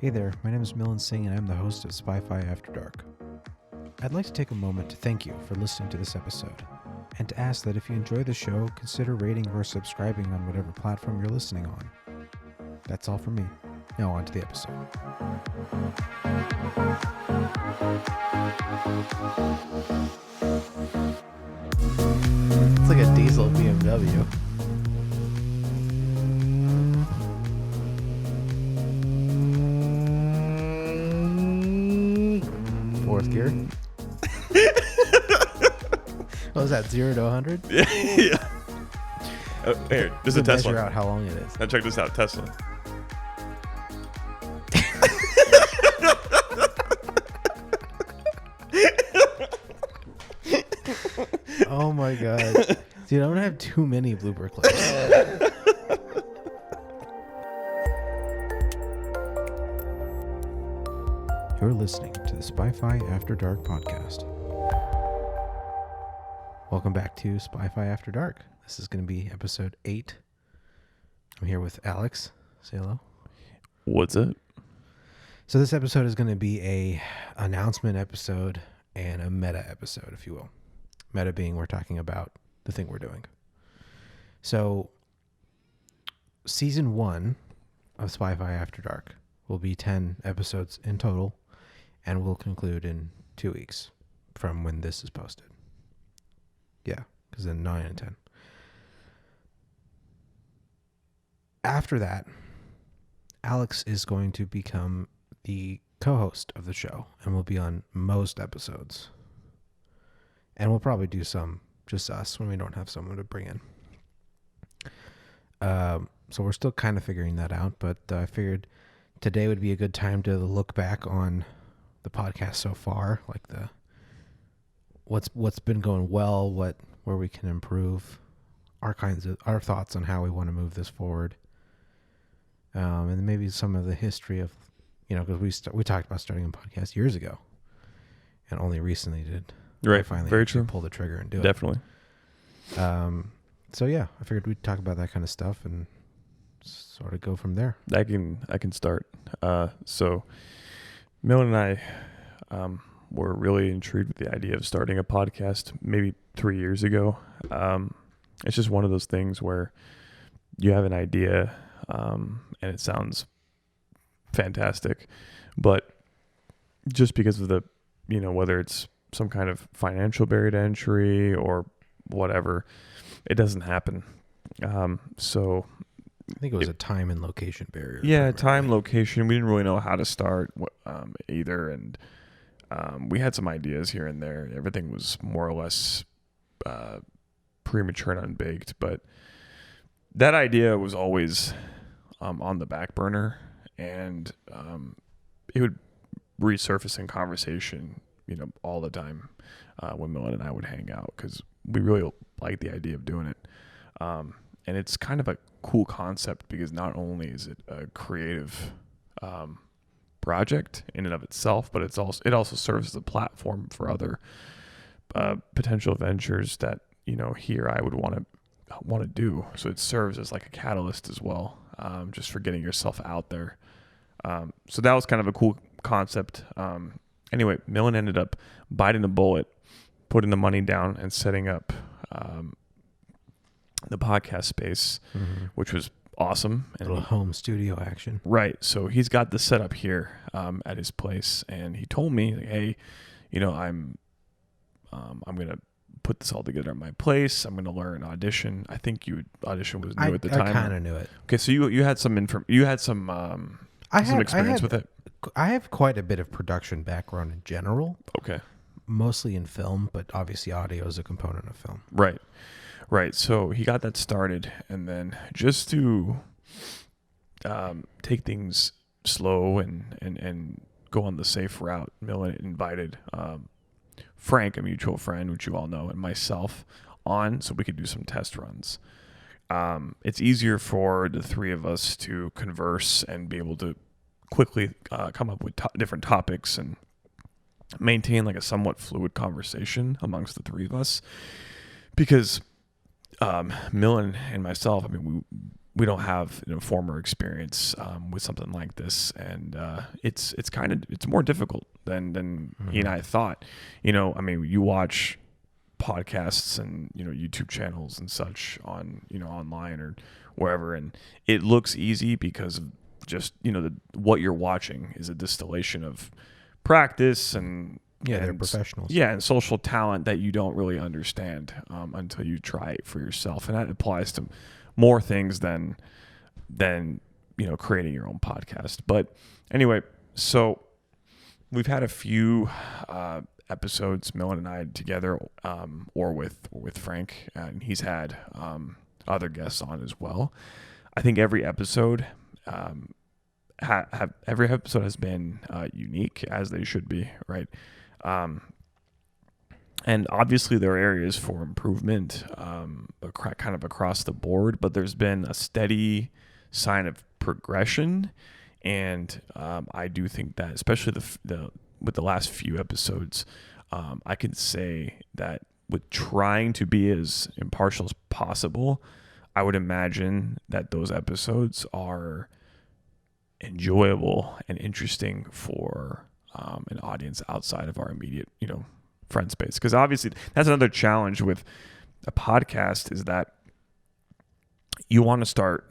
Hey there, my name is Millen Singh and I'm the host of SpyFy After Dark. I'd like to take a moment to thank you for listening to this episode, and to ask that if you enjoy the show, consider rating or subscribing on whatever platform you're listening on. That's all from me. Now on to the episode. It's like a diesel BMW. Fourth gear. What was that, 0 to 100? Yeah. Oh, here, this is a Tesla. Measure out how long it is. Now check this out, Tesla. Oh my god. Dude, I'm gonna have too many blooper clips. You're listening to the SpyFy After Dark podcast. Welcome back to SpyFy After Dark. This is going to be episode 8. I'm here with Alex. Say hello. What's it? So this episode is going to be a announcement episode and a meta episode, if you will. Meta being we're talking about the thing we're doing. So season 1 of SpyFy After Dark will be 10 episodes in total, and will conclude in 2 weeks from when this is posted. Yeah, because then 9 and 10. After that, Alex is going to become the co-host of the show and will be on most episodes. And we'll probably do some just us when we don't have someone to bring in. So we're still kind of figuring that out, but I figured today would be a good time to look back on the podcast so far, like what's been going well, where we can improve, our thoughts on how we want to move this forward, and then maybe some of the history of, because we talked about starting a podcast years ago, and only recently did Right. finally Very true. pull the trigger and do Definitely. it. So yeah, I figured we'd talk about that kind of stuff and sort of go from there. I can start. So Millen and I were really intrigued with the idea of starting a podcast maybe 3 years ago. It's just one of those things where you have an idea and it sounds fantastic, but just because of the, whether it's some kind of financial barrier to entry or whatever, it doesn't happen. So I think it was a time and location barrier. yeah, time, location. We didn't really know how to start either, and we had some ideas here and there. Everything was more or less premature and unbaked, but that idea was always on the back burner, and it would resurface in conversation, all the time when Millen and I would hang out, because we really liked the idea of doing it. And it's kind of a cool concept because not only is it a creative project in and of itself, but it also serves as a platform for other potential ventures that here I would want to do. So it serves as like a catalyst as well, just for getting yourself out there. So that was kind of a cool concept. Anyway, Millen ended up biting the bullet, putting the money down, and setting up the podcast space, which was awesome. And a little home studio action. Right. So he's got the setup here at his place, and he told me, like, hey, I'm going to put this all together at my place. I'm going to learn Audition. I think Audition was new at the time. I kind of knew it. Okay, so you had some experience with it. I have quite a bit of production background in general. Okay. Mostly in film, but obviously audio is a component of film. Right. So he got that started, and then just to take things slow and go on the safe route, Millen invited Frank, a mutual friend, which you all know, and myself on so we could do some test runs. It's easier for the three of us to converse and be able to quickly come up with different topics and maintain like a somewhat fluid conversation amongst the three of us, because Millen and myself, we don't have former experience with something like this, and it's more difficult than he and I thought. I mean, you watch podcasts and YouTube channels and such on online or wherever, and it looks easy because of just what you're watching is a distillation of practice and they're professionals. Yeah, and social talent that you don't really understand until you try it for yourself, and that applies to more things than creating your own podcast. But anyway, so we've had a few episodes, Millen and I, together, or with Frank, and he's had other guests on as well. I think every episode has been unique, as they should be, right? And obviously there are areas for improvement, kind of across the board, but there's been a steady sign of progression. And I do think that, especially with the last few episodes, I can say that with trying to be as impartial as possible, I would imagine that those episodes are enjoyable and interesting for an audience outside of our immediate, friend space. Because obviously that's another challenge with a podcast, is that you want to start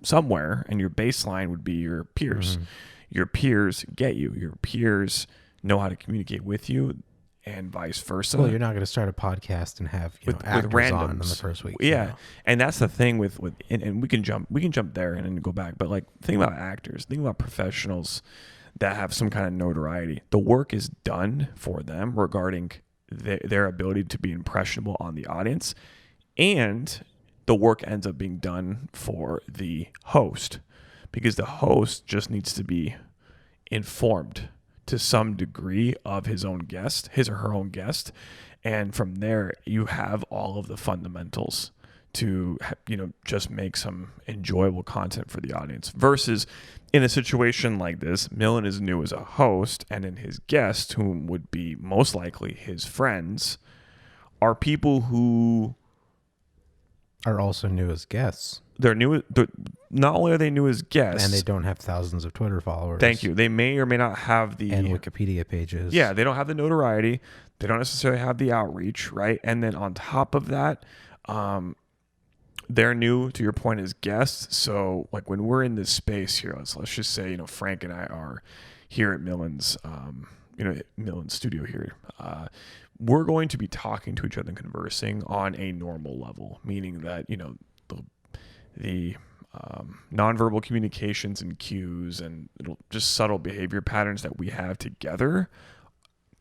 somewhere, and your baseline would be your peers. Mm-hmm. Your peers get you. Your peers know how to communicate with you, and vice versa. Well, you're not going to start a podcast and have actors with on in the first week. Yeah, and that's the thing with and we can jump there and then go back. But like, think about actors, think about professionals that have some kind of notoriety. The work is done for them regarding their ability to be impressionable on the audience, and the work ends up being done for the host, because the host just needs to be informed to some degree of his or her own guest. And from there, you have all of the fundamentals to, just make some enjoyable content for the audience. Versus in a situation like this, Millen is new as a host, and then his guests, whom would be most likely his friends, are people who are also new as guests. They're new. Not only are they new as guests, and they don't have thousands of Twitter followers. Thank you. They may or may not have and Wikipedia pages. Yeah, they don't have the notoriety. They don't necessarily have the outreach, right? And then on top of that, they're new, to your point, as guests. So like, when we're in this space here, let's just say Frank and I are here at Millen's, Millen's studio here. We're going to be talking to each other and conversing on a normal level, meaning that the nonverbal communications and cues and just subtle behavior patterns that we have together,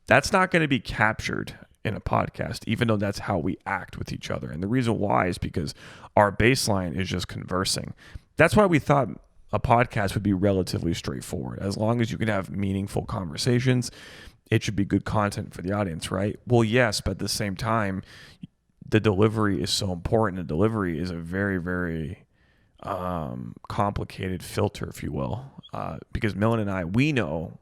that's not going to be captured in a podcast, even though that's how we act with each other. And the reason why is because our baseline is just conversing. That's why we thought a podcast would be relatively straightforward. As long as you can have meaningful conversations, it should be good content for the audience, right? Well, yes, but at the same time, the delivery is so important. The delivery is a very, very complicated filter, if you will, because Millen and I, we know,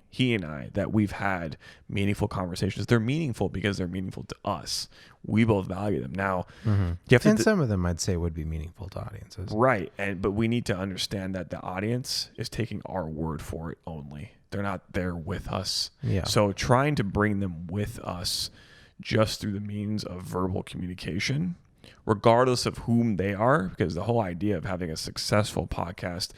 he and I, that we've had meaningful conversations. They're meaningful because they're meaningful to us. We both value them. Now, you have and some of them I'd say would be meaningful to audiences. Right. But we need to understand that the audience is taking our word for it only. They're not there with us. Yeah. So trying to bring them with us just through the means of verbal communication, regardless of whom they are, because the whole idea of having a successful podcast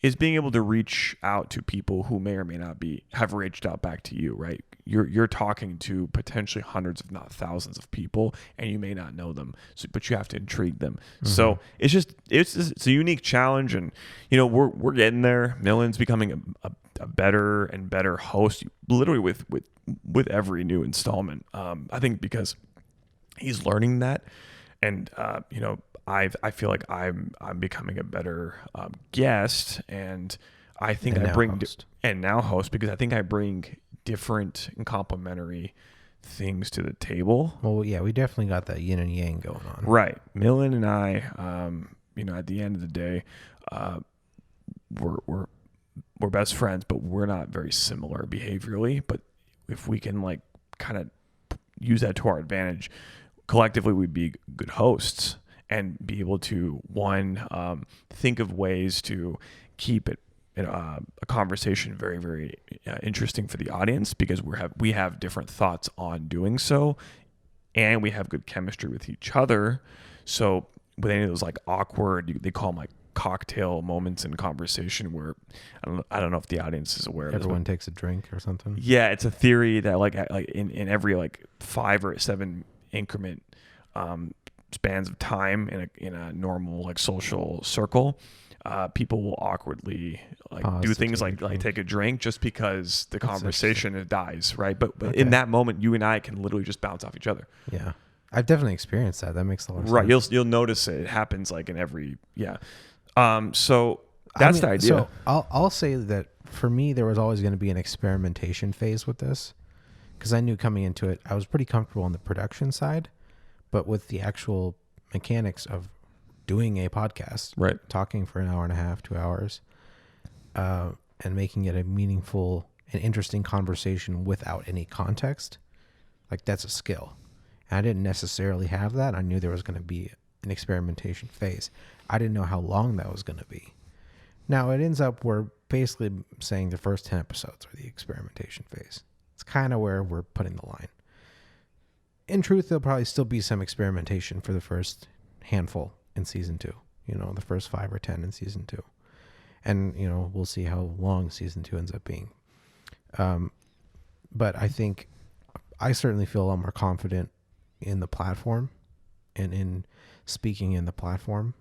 is being able to reach out to people who may or may not have reached out back to you, right? You're talking to potentially hundreds, if not thousands, of people, and you may not know them, but you have to intrigue them. Mm-hmm. So it's a unique challenge, and we're getting there. Millen's becoming a better and better host, literally with every new installment. I think because he's learning that, and I feel like I'm becoming a better guest, and I think now host, because I think I bring different and complementary things to the table. Well, yeah, we definitely got that yin and yang going on. Right. Millen and I, at the end of the day, we're best friends, but we're not very similar behaviorally. But if we can kind of use that to our advantage, collectively we'd be good hosts. and be able to think of ways to keep it a conversation very, very interesting for the audience, because we have different thoughts on doing so, and we have good chemistry with each other. So with any of those like awkward, they call them like cocktail moments in conversation, where I don't know if the audience is aware of this, Everyone takes a drink or something. yeah, it's a theory that like in every like 5 or 7 increment spans of time in a normal like social circle, people will awkwardly like do things like take a drink, just because the conversation dies, right? But okay. In that moment, you and I can literally just bounce off each other. Yeah, I've definitely experienced that. That makes a lot of sense. Right, you'll notice it. It happens like in every So that's the idea. So I'll say that for me, there was always going to be an experimentation phase with this, because I knew coming into it, I was pretty comfortable on the production side, but with the actual mechanics of doing a podcast, right, talking for an hour and a half, 2 hours, and making it a meaningful and interesting conversation without any context, like that's a skill. And I didn't necessarily have that. I knew there was going to be an experimentation phase. I didn't know how long that was going to be. Now it ends up, we're basically saying the first 10 episodes are the experimentation phase. It's kind of where we're putting the line. In truth, there'll probably still be some experimentation for the first handful in season 2, the first 5 or 10 in season 2. And, we'll see how long season 2 ends up being. But I certainly feel a lot more confident in the platform and in speaking in the platform.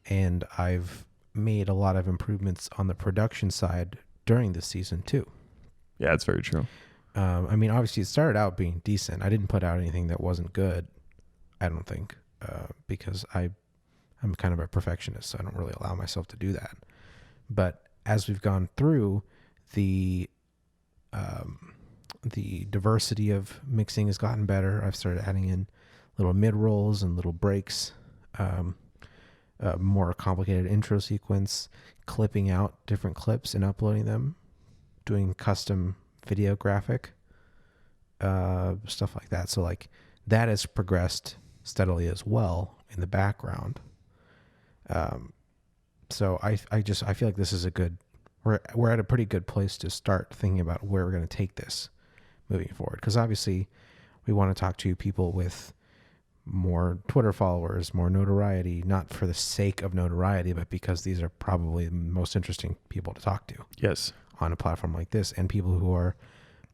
And I've made a lot of improvements on the production side during this season too. Yeah, it's very true. Obviously it started out being decent. I didn't put out anything that wasn't good, I don't think, because I'm kind of a perfectionist, so I don't really allow myself to do that. But as we've gone through, the diversity of mixing has gotten better. I've started adding in little mid-rolls and little breaks, more complicated intro sequence, clipping out different clips and uploading them, doing custom video graphic, stuff like that. So like that has progressed steadily as well in the background. So I feel like this is we're at a pretty good place to start thinking about where we're going to take this moving forward. Because obviously we want to talk to people with more Twitter followers, more notoriety, not for the sake of notoriety, but because these are probably the most interesting people to talk to. Yes. On a platform like this, and people who are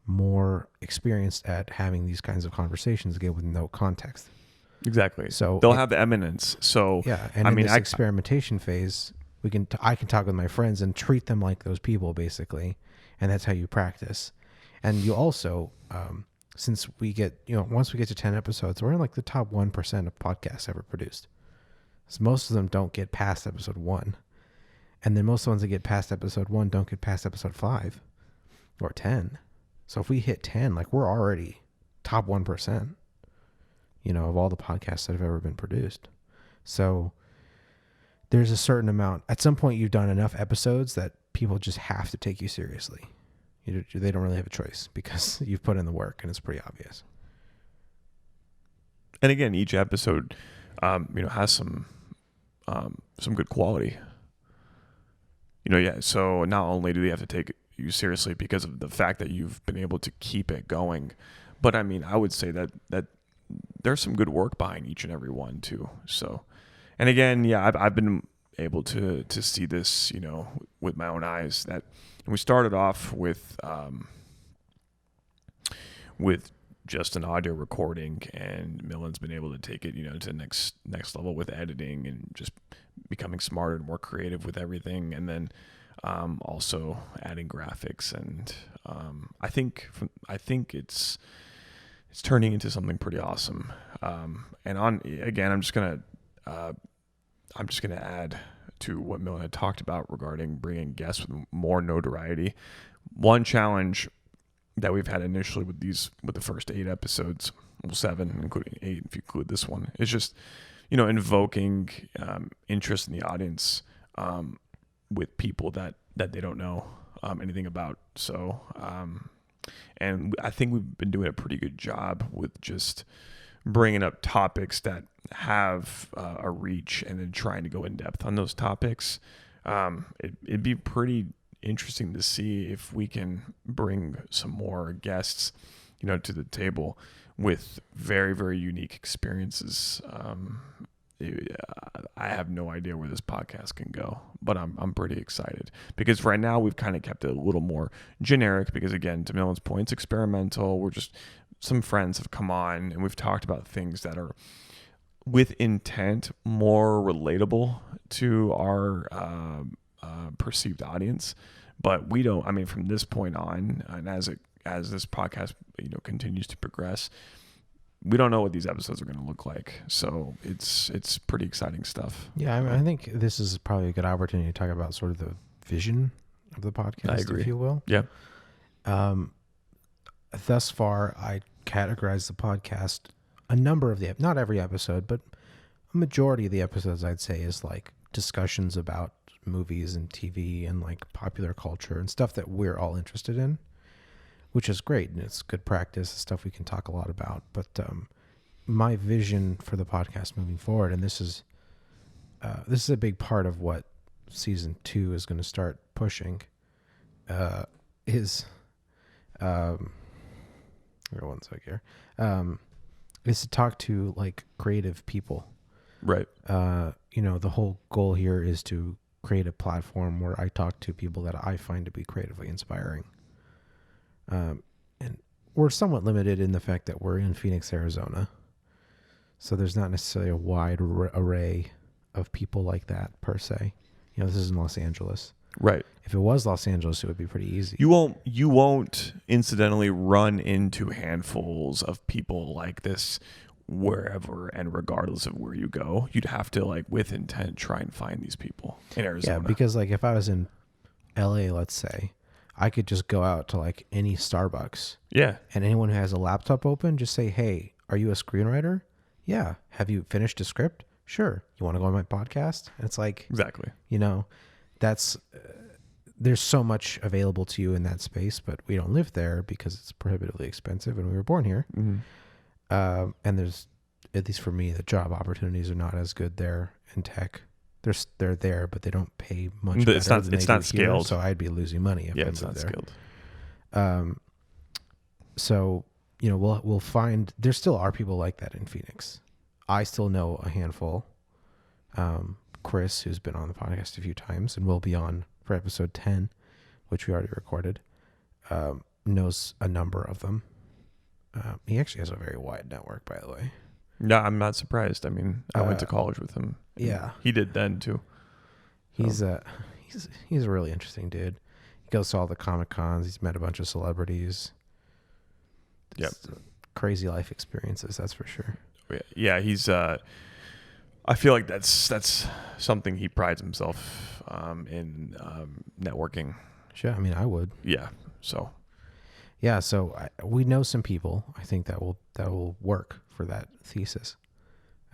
more experienced at having these kinds of conversations, again, with no context. Exactly. So they'll have the eminence. So yeah, and in this experimentation phase, I can talk with my friends and treat them like those people, basically, and that's how you practice. And you also, since we get, once we get to 10 episodes, we're in like the top 1% of podcasts ever produced. So most of them don't get past episode 1. And then most of the ones that get past episode 1 don't get past episode 5 or 10. So if we hit 10, like we're already top 1%, of all the podcasts that have ever been produced. So there's a certain amount. At some point, you've done enough episodes that people just have to take you seriously. They don't really have a choice because you've put in the work, and it's pretty obvious. And again, each episode, has some good quality. So not only do they have to take you seriously because of the fact that you've been able to keep it going, but I would say that there's some good work behind each and every one too. So, and again, yeah, I've been able to see this, with my own eyes. That we started off with just an audio recording, and Millen's been able to take it, to the next level with editing and just becoming smarter and more creative with everything, and then also adding graphics, and I think it's turning into something pretty awesome. And I'm just gonna add to what Millen had talked about regarding bringing guests with more notoriety. One challenge that we've had initially with the first 8 episodes, well 7, including 8 if you include this one, is just invoking interest in the audience with people that they don't know anything about. So and I think we've been doing a pretty good job with just bringing up topics that have a reach and then trying to go in depth on those topics. It'd be pretty interesting to see if we can bring some more guests, to the table with very, very unique experiences. I have no idea where this podcast can go, but I'm pretty excited because right now we've kind of kept it a little more generic because, again, to Millen's point, it's experimental. We're just, some friends have come on and we've talked about things that are with intent more relatable to our perceived audience. But we don't, from this point on, and as this podcast, continues to progress, we don't know what these episodes are going to look like. So it's pretty exciting stuff. Yeah, I think this is probably a good opportunity to talk about sort of the vision of the podcast, if you will. Yeah. Thus far, I categorize the podcast, a number of not every episode, but a majority of the episodes I'd say is like discussions about movies and TV and like popular culture and stuff that we're all interested in, which is great. And it's good practice, stuff we can talk a lot about. But my vision for the podcast moving forward, and this is a big part of what season 2 is going to start pushing, is one sec here, is to talk to like creative people. Right. The whole goal here is to create a platform where I talk to people that I find to be creatively inspiring. And we're somewhat limited in the fact that we're in Phoenix, Arizona. So there's not necessarily a wide array of people like that per se. This is in Los Angeles. Right. If it was Los Angeles, it would be pretty easy. You won't incidentally run into handfuls of people like this wherever and regardless of where you go. You'd have to, like, with intent, try and find these people in Arizona. Yeah, because like if I was in LA, let's say, I could just go out to like any Starbucks. Yeah. And anyone who has a laptop open, just say, "Hey, are you a screenwriter? Yeah. Have you finished a script? Sure. You want to go on my podcast?" And it's like, exactly. That's there's so much available to you in that space, but we don't live there because it's prohibitively expensive and we were born here. Mm-hmm. And there's, at least for me, the job opportunities are not as good there in tech. They're there, but they don't pay much. It's not scaled. So I'd be losing money if I it's not lived there. scaled. So we'll find there still are people like that in Phoenix. I still know a handful. Chris, who's been on the podcast a few times and will be on for episode 10, which we already recorded, knows a number of them. He actually has a very wide network, by the way. No, I'm not surprised. I went to college with him. Yeah. He did then too. He's a really interesting dude. He goes to all the Comic Cons. He's met a bunch of celebrities. Yep. Crazy life experiences, that's for sure. Yeah, he's I feel like that's something he prides himself in, networking. Sure, I would. Yeah. So we know some people. I think that will work for that thesis,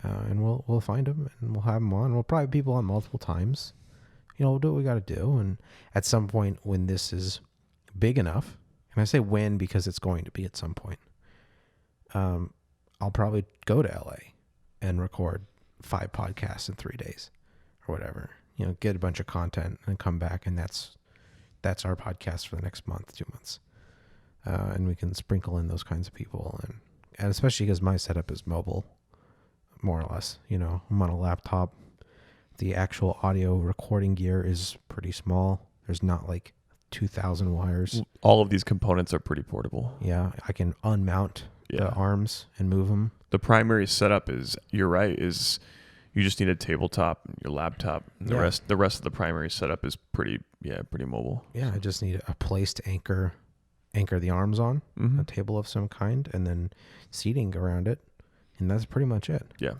and we'll find them and we'll have them on. We'll probably have people on multiple times. We'll do what we got to do, and at some point when this is big enough, and I say when because it's going to be at some point, I'll probably go to LA and record 5 podcasts in 3 days or whatever. Get a bunch of content and come back, and that's our podcast for the next month, 2 months. And we can sprinkle in those kinds of people, and especially because my setup is mobile, more or less. I'm on a laptop. The actual audio recording gear is pretty small. There's not like 2,000 wires. All of these components are pretty portable. Yeah, I can unmount the arms and move them. The primary setup is, you're right, is you just need a tabletop, your laptop. And the rest of the primary setup is pretty mobile. Yeah, I just need a place to anchor the arms on, a table of some kind, and then seating around it, and that's pretty much it. Yeah.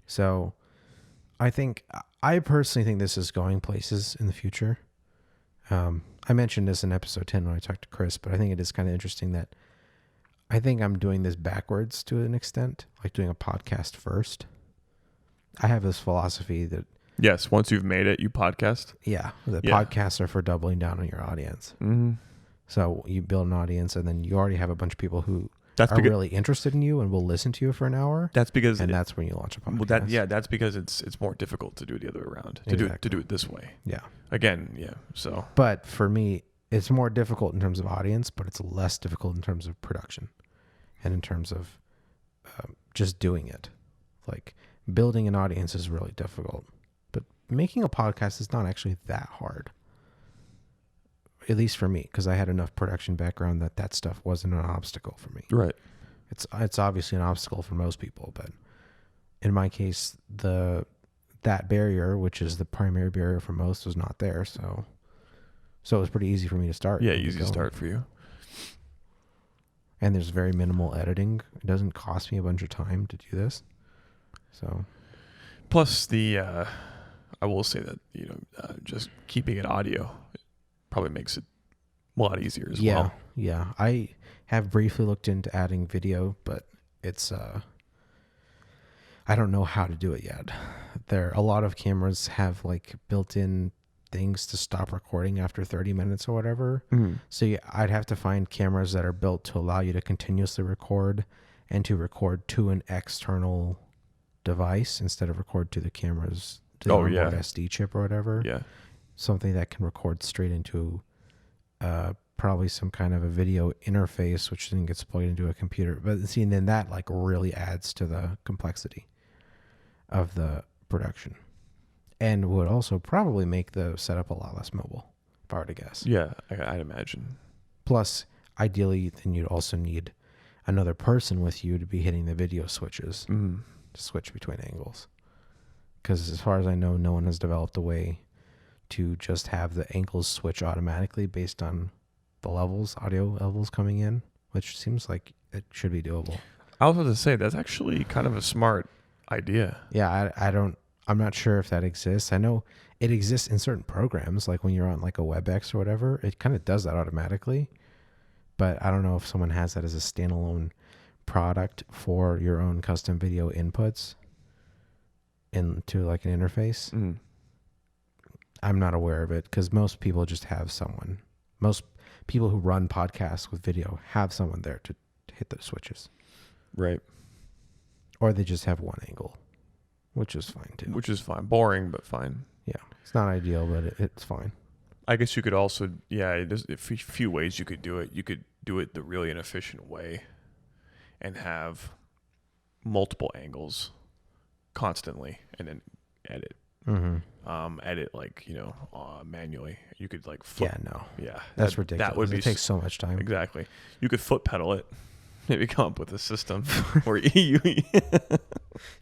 So I personally think this is going places in the future. I mentioned this in episode 10 when I talked to Chris, but I think it is kind of interesting that I think I'm doing this backwards to an extent, like doing a podcast first. I have this philosophy that... Yes, once you've made it, you podcast. Yeah, podcasts are for doubling down on your audience. Mm-hmm. So you build an audience, and then you already have a bunch of people who That's are because really interested in you and will listen to you for an hour. that's because And that's when you launch a podcast. well, that's because it's more difficult to do it the other way around. To do it this way. Yeah. Again, yeah. So, But for me, it's more difficult in terms of audience, but it's less difficult in terms of production and in terms of just doing it. Like building an audience is really difficult, but making a podcast is not actually that hard. At least for me, because I had enough production background that stuff wasn't an obstacle for me. right. It's obviously an obstacle for most people, but in my case, that barrier, which is the primary barrier for most, was not there. So it was pretty easy for me to start. Yeah, easy to start for you. And there's very minimal editing. It doesn't cost me a bunch of time to do this. So Plus I will say that just keeping it audio probably makes it a lot easier as well. Yeah. I have briefly looked into adding video, but it's I don't know how to do it yet. A lot of cameras have like built-in things to stop recording after 30 minutes or whatever. Mm. So I'd have to find cameras that are built to allow you to continuously record and to record to an external device instead of record to the camera's onboard SD chip or whatever. Yeah. Something that can record straight into probably some kind of a video interface, which then gets plugged into a computer. But see, and then that like really adds to the complexity of the production, and would also probably make the setup a lot less mobile, if I were to guess. Yeah, I'd imagine. Plus, ideally, then you'd also need another person with you to be hitting the video switches to switch between angles. Because as far as I know, no one has developed a way to just have the angles switch automatically based on the audio levels coming in, which seems like it should be doable. I was about to say that's actually kind of a smart idea. Yeah, I'm not sure if that exists. I know it exists in certain programs, like when you're on like a WebEx or whatever, it kind of does that automatically. But I don't know if someone has that as a standalone product for your own custom video inputs into like an interface. Mm. I'm not aware of it because most people just have someone. Most people who run podcasts with video have someone there to hit the switches. Right. Or they just have one angle, which is fine too. Which is fine. Boring, but fine. Yeah. It's not ideal, but it's fine. I guess you could also, there's a few ways you could do it. You could do it the really inefficient way and have multiple angles constantly and then edit. Edit like, manually. You could like foot. Yeah, no. Yeah. That's ridiculous. That would be it takes so much time. Exactly. You could foot pedal it. Maybe come up with a system where you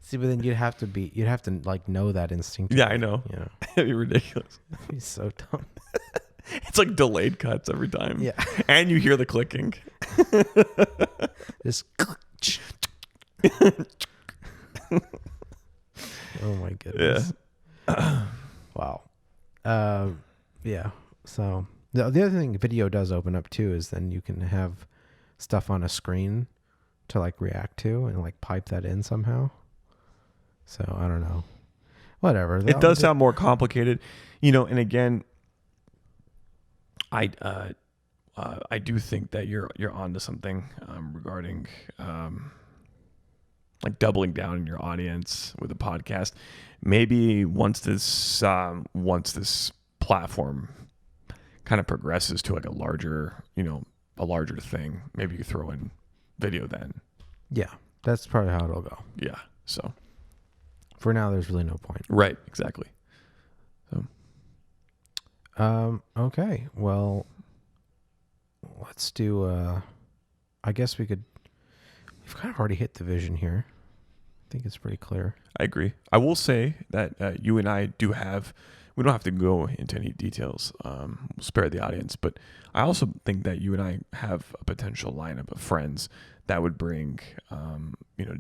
See, but then you'd have to like know that instinctively. Yeah, I know. You know, It'd be ridiculous. it'd be so dumb. It's like delayed cuts every time. Yeah. And you hear the clicking. Just oh my goodness. Yeah. Wow. Yeah. So the other thing video does open up too is then you can have stuff on a screen to like react to and like pipe that in somehow. So I don't know. Whatever. It does sound more complicated, and again, I do think that you're onto something regarding like doubling down in your audience with a podcast. Maybe once this platform kind of progresses to like a larger thing, maybe you throw in video then. Yeah, that's probably how it'll go. Yeah. So for now, there's really no point. right, exactly. So okay. Well, let's do. I guess we've kind of already hit the vision here. I think it's pretty clear. I agree. I will say that you and I do have. We don't have to go into any details. We'll spare the audience, but I also think that you and I have a potential lineup of friends that would bring,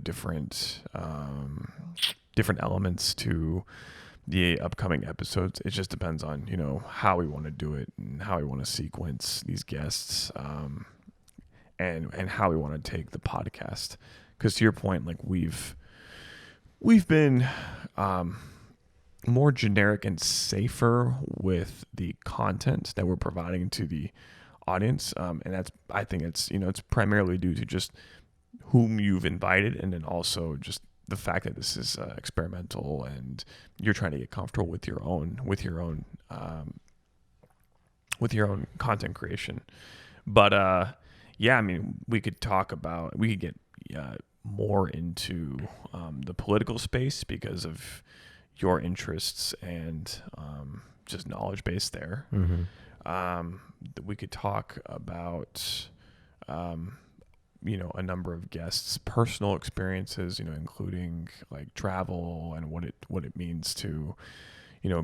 different elements to the upcoming episodes. It just depends on how we want to do it and how we want to sequence these guests, and how we want to take the podcast. Because to your point, like we've been more generic and safer with the content that we're providing to the audience, and I think it's it's primarily due to just whom you've invited, and then also just the fact that this is experimental and you're trying to get comfortable with your own content creation. But yeah, I mean, we could get more into the political space because of your interests and just knowledge base there. Mm-hmm. We could talk about a number of guests' personal experiences, including like travel and what it means to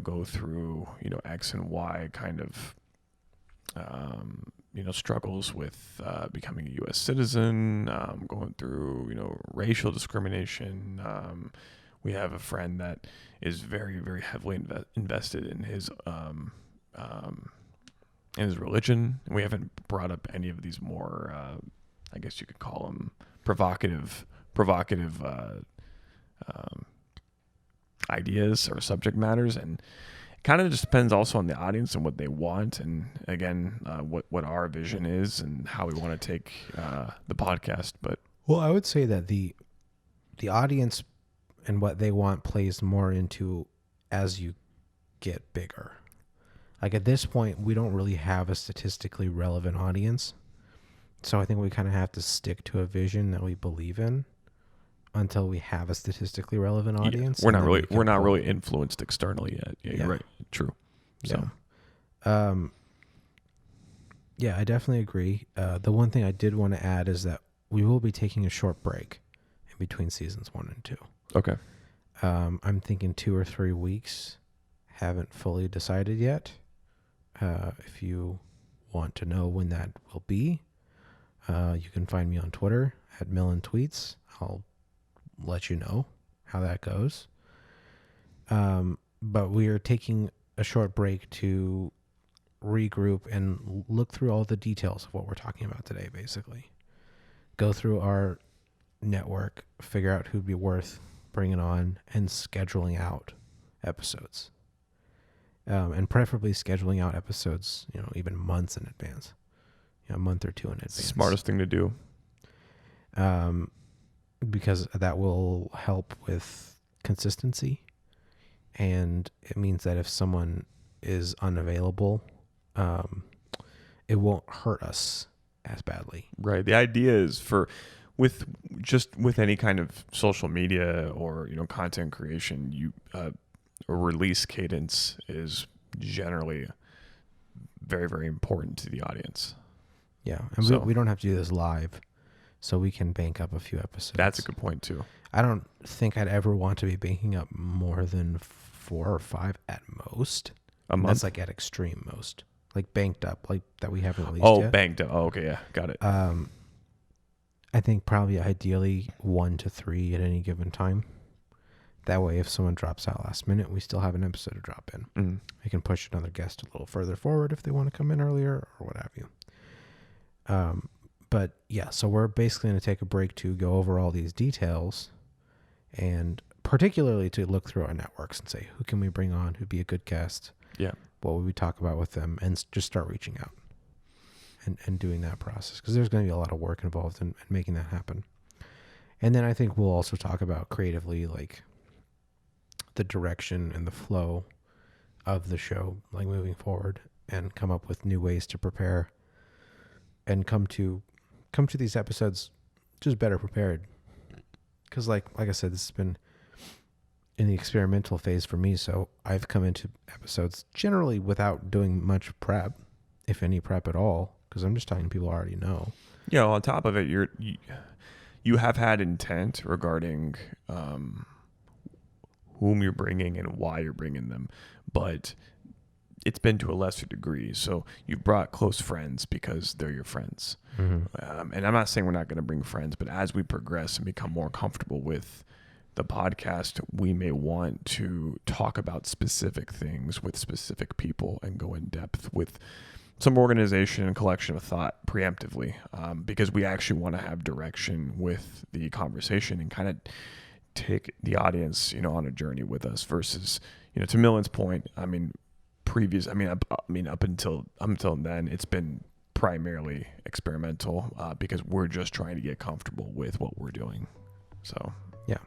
go through X and Y kind of struggles with becoming a U.S. citizen, going through racial discrimination. We have a friend that is very, very heavily invested in his religion. We haven't brought up any of these more, I guess you could call them provocative ideas or subject matters, and kind of just depends also on the audience and what they want, and again, what our vision is and how we want to take the podcast. But well, I would say that the audience and what they want plays more into as you get bigger. Like at this point, we don't really have a statistically relevant audience, so I think we kind of have to stick to a vision that we believe in until we have a statistically relevant audience. Yeah, we're not really influenced externally yet. Yeah, you're right. True. So, yeah, I definitely agree. The one thing I did want to add is that we will be taking a short break in between seasons 1 and 2. Okay. I'm thinking 2 or 3 weeks. Haven't fully decided yet. If you want to know when that will be, you can find me on Twitter at @MillenTweets. I'll let you know how that goes. But we are taking a short break to regroup and look through all the details of what we're talking about today, basically. Go through our network, figure out who'd be worth bringing on, and scheduling out episodes. And preferably scheduling out episodes, even months in advance. A month or 2 in advance. Smartest thing to do. Because that will help with consistency, and it means that if someone is unavailable, it won't hurt us as badly. Right. The idea is with any kind of social media or content creation, a release cadence is generally very, very important to the audience. Yeah, and we don't have to do this live. So we can bank up a few episodes. That's a good point too. I don't think I'd ever want to be banking up more than 4 or 5 at most. A month? That's like at extreme most. Like banked up, like that we haven't released yet. Oh, banked up. Oh, okay, yeah, got it. I think probably ideally 1 to 3 at any given time. That way, if someone drops out last minute, we still have an episode to drop in. Mm. We can push another guest a little further forward if they want to come in earlier or what have you. But yeah, so we're basically going to take a break to go over all these details, and particularly to look through our networks and say, who can we bring on? Who'd be a good guest? Yeah. What would we talk about with them? And just start reaching out and doing that process, because there's going to be a lot of work involved in making that happen. And then I think we'll also talk about creatively, like the direction and the flow of the show, like moving forward, and come up with new ways to prepare and come to these episodes just better prepared. Because like I said, this has been in the experimental phase for me, so I've come into episodes generally without doing much prep, if any prep at all, because I'm just talking to people I already know. Yeah, on top of it, you have had intent regarding whom you're bringing and why you're bringing them, but it's been to a lesser degree. So you brought close friends because they're your friends. Mm-hmm. And I'm not saying we're not going to bring friends, but as we progress and become more comfortable with the podcast, we may want to talk about specific things with specific people and go in depth with some organization and collection of thought preemptively, because we actually want to have direction with the conversation and kind of take the audience, on a journey with us versus, to Millen's point, up until then, it's been primarily experimental because we're just trying to get comfortable with what we're doing. So Yeah.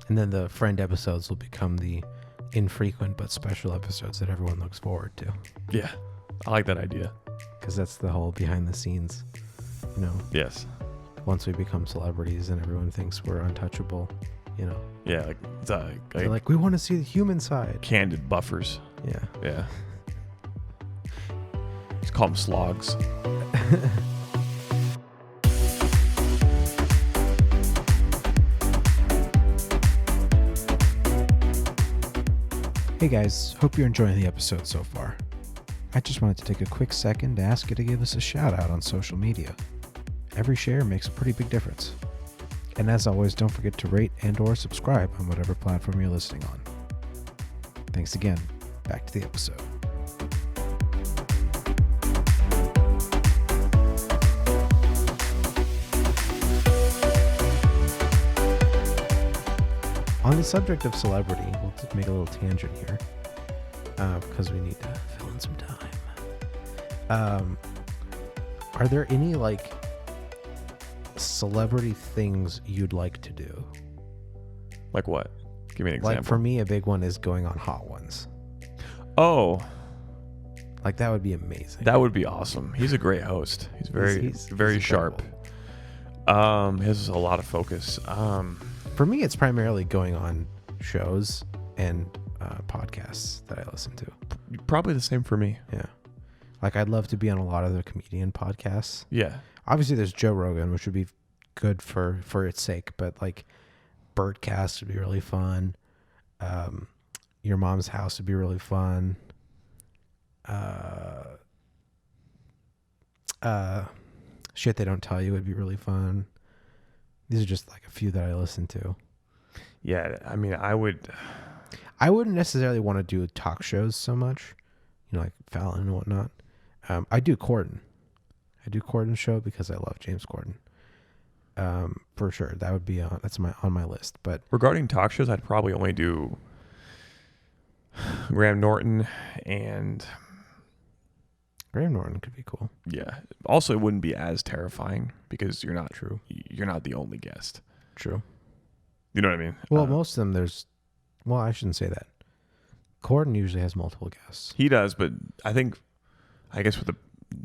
And then the friend episodes will become the infrequent but special episodes that everyone looks forward to. yeah, I like that idea. Because that's the whole behind the scenes, you know. Yes. Once we become celebrities and everyone thinks we're untouchable, you know. Yeah, like it's They're like, we want to see the human side. candid buffers. Yeah. Yeah. Just call them slogs. Hey guys, hope you're enjoying the episode so far. I just wanted to take a quick second to ask you to give us a shout out on social media. Every share makes a pretty big difference. And as always, don't forget to rate and or subscribe on whatever platform you're listening on. Thanks again. Back to the episode. On the subject of celebrity, we'll just make a little tangent here because we need to fill in some time. Are there any like celebrity things you'd like to do? Like what? Give me an example. Like for me, a big one is going on Hot Ones. Oh, Like that would be amazing. that would be awesome. He's a great host. He's very he's sharp. incredible. He has a lot of focus. For me, it's primarily going on shows and podcasts that I listen to. Probably the same for me. Yeah. Like I'd love to be on a lot of the comedian podcasts. Yeah. Obviously there's Joe Rogan, which would be good for its sake, but like Birdcast would be really fun. Your Mom's House would be really fun. Shit They Don't Tell You would be really fun. These are just like a few that I listen to. Yeah. I mean, I wouldn't necessarily want to do talk shows so much, you know, like Fallon and whatnot. I do Corden. I do Corden's show because I love James Corden. For sure, that would be on my list. But regarding talk shows, I'd probably only do Graham Norton and Graham Norton could be cool. yeah. Also, it wouldn't be as terrifying because you're not True. You're not the only guest. True. You know what I mean? Well, most of them I shouldn't say that. Corden usually has multiple guests. He does, but I guess with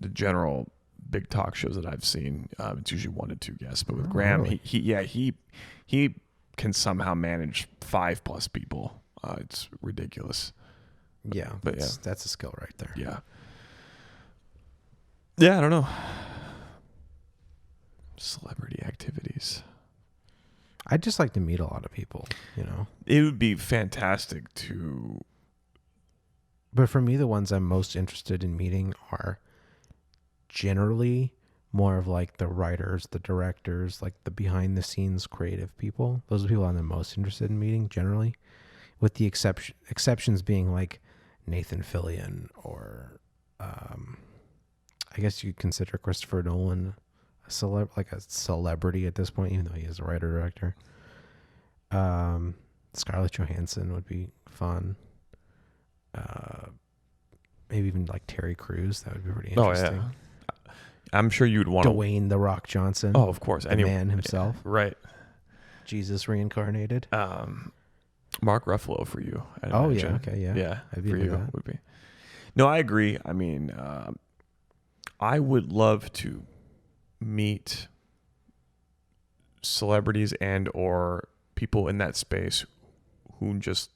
the general big talk shows that I've seen, it's usually 1 to 2 guests. But with Graham, really? he can somehow manage 5+ people. It's ridiculous. Yeah, but that's a skill right there. Yeah. Yeah, I don't know. Celebrity activities. I'd just like to meet a lot of people, you know. It would be fantastic to. But for me, the ones I'm most interested in meeting are generally more of like the writers, the directors, like the behind the scenes creative people. Those are the people I'm the most interested in meeting generally, with the exceptions being like Nathan Fillion or I guess you could consider Christopher Nolan a celebrity at this point, even though he is a writer director. Scarlett Johansson would be fun. Maybe even like Terry Crews. That would be pretty interesting. Oh yeah, I'm sure you'd want Dwayne "The Rock" Johnson. Oh, of course, the man himself. Right. Jesus reincarnated. Mark Ruffalo for you. I'd Oh imagine. yeah, okay, yeah. Yeah, I'd be for into you that. would be. No, I agree. I mean, I would love to meet celebrities and or people in that space who just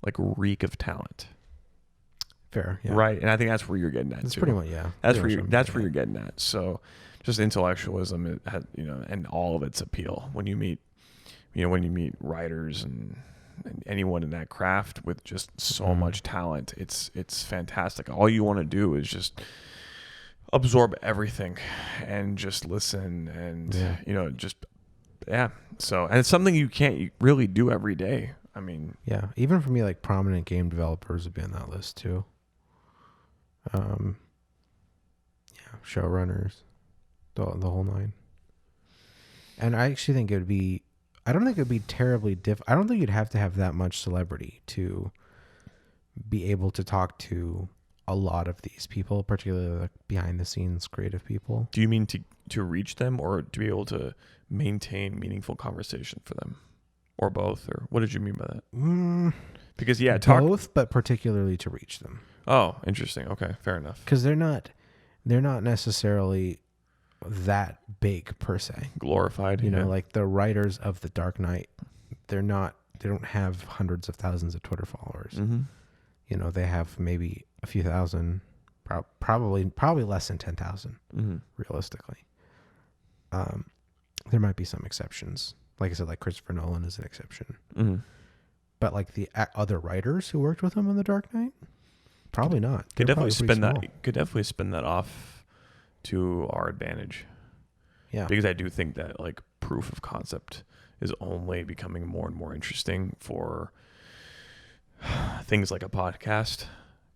like reek of talent. Fair, yeah. Right, and I think that's where you're getting at. That's too. pretty much, yeah. That's pretty where much that's where you're getting at. So, just intellectualism, it had, and all of its appeal. When you meet writers and anyone in that craft with just so much talent, it's fantastic. All you want to do is just absorb everything and just listen and So, and it's something you can't really do every day. I mean, yeah. Even for me, like prominent game developers would be on that list too. Showrunners, the whole nine. And I actually think it would be. I don't think it would be terribly I don't think you'd have to have that much celebrity to be able to talk to a lot of these people, particularly like behind the scenes creative people. Do you mean to reach them, or to be able to maintain meaningful conversation for them, or both? Or what did you mean by that? Because Both, but particularly to reach them. Oh, interesting. Okay, fair enough. Because they're not necessarily that big per se. Glorified, You know, like the writers of The Dark Knight, they don't have hundreds of thousands of Twitter followers. Mm-hmm. You know, they have maybe a few thousand, probably less than 10,000, realistically. There might be some exceptions. Like I said, like Christopher Nolan is an exception. Mm-hmm. But like the other writers who worked with him on The Dark Knight, probably not. Could They're definitely spin that off to our advantage. Yeah. Because I do think that like proof of concept is only becoming more and more interesting for things like a podcast.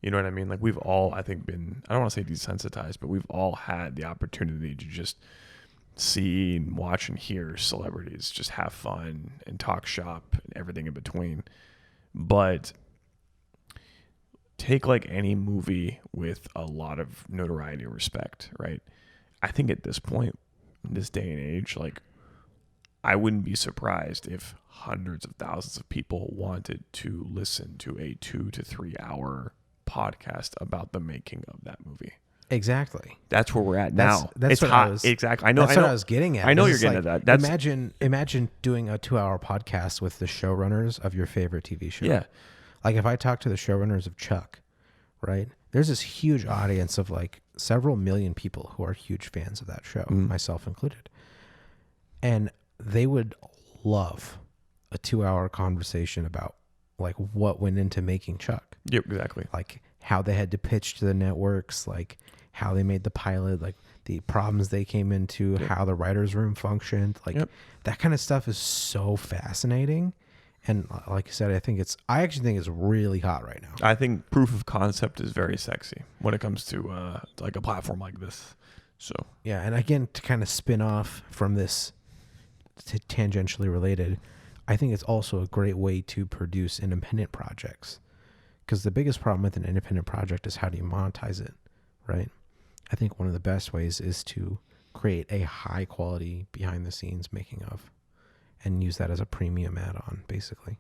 You know what I mean? Like we've all, I think, been, I don't want to say desensitized, but we've all had the opportunity to just see and watch and hear celebrities just have fun and talk shop and everything in between. But take like any movie with a lot of notoriety or respect, right? I think at this point, in this day and age, like I wouldn't be surprised if hundreds of thousands of people wanted to listen to a 2 to 3 hour podcast about the making of that movie. Exactly. That's where we're at now. That's it's what hot. Exactly. I know. That's what I was getting at. I know you're It's getting like, at that. That's, imagine doing a 2-hour podcast with the showrunners of your favorite TV show. yeah. Like if I talk to the showrunners of Chuck, right? There's this huge audience of like several million people who are huge fans of that show, myself included. And they would love a 2-hour conversation about like what went into making Chuck. Yep, exactly. Like how they had to pitch to the networks, like how they made the pilot, like the problems they came into, how the writer's room functioned. Like that kind of stuff is so fascinating. And like you said, I actually think it's really hot right now. I think proof of concept is very sexy when it comes to like a platform like this. So yeah, and again, to kind of spin off from this, tangentially related, I think it's also a great way to produce independent projects. Because the biggest problem with an independent project is how do you monetize it, right? I think one of the best ways is to create a high quality behind the scenes making of and use that as a premium add-on, basically.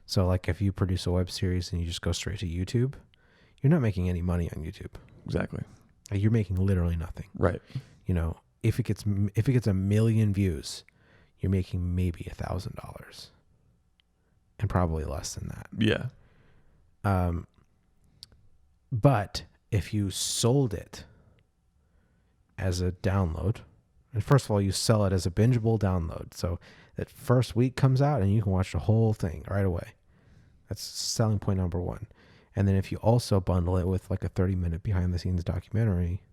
So like if you produce a web series and you just go straight to YouTube, you're not making any money on YouTube. exactly. Like you're making literally nothing. Right. You know, if it gets 1 million views, you're making maybe $1,000 and probably less than that. Yeah. But if you sold it as a download, and first of all, you sell it as a bingeable download. So that first week comes out and you can watch the whole thing right away. That's selling point number one. And then if you also bundle it with like a 30-minute behind the scenes documentary,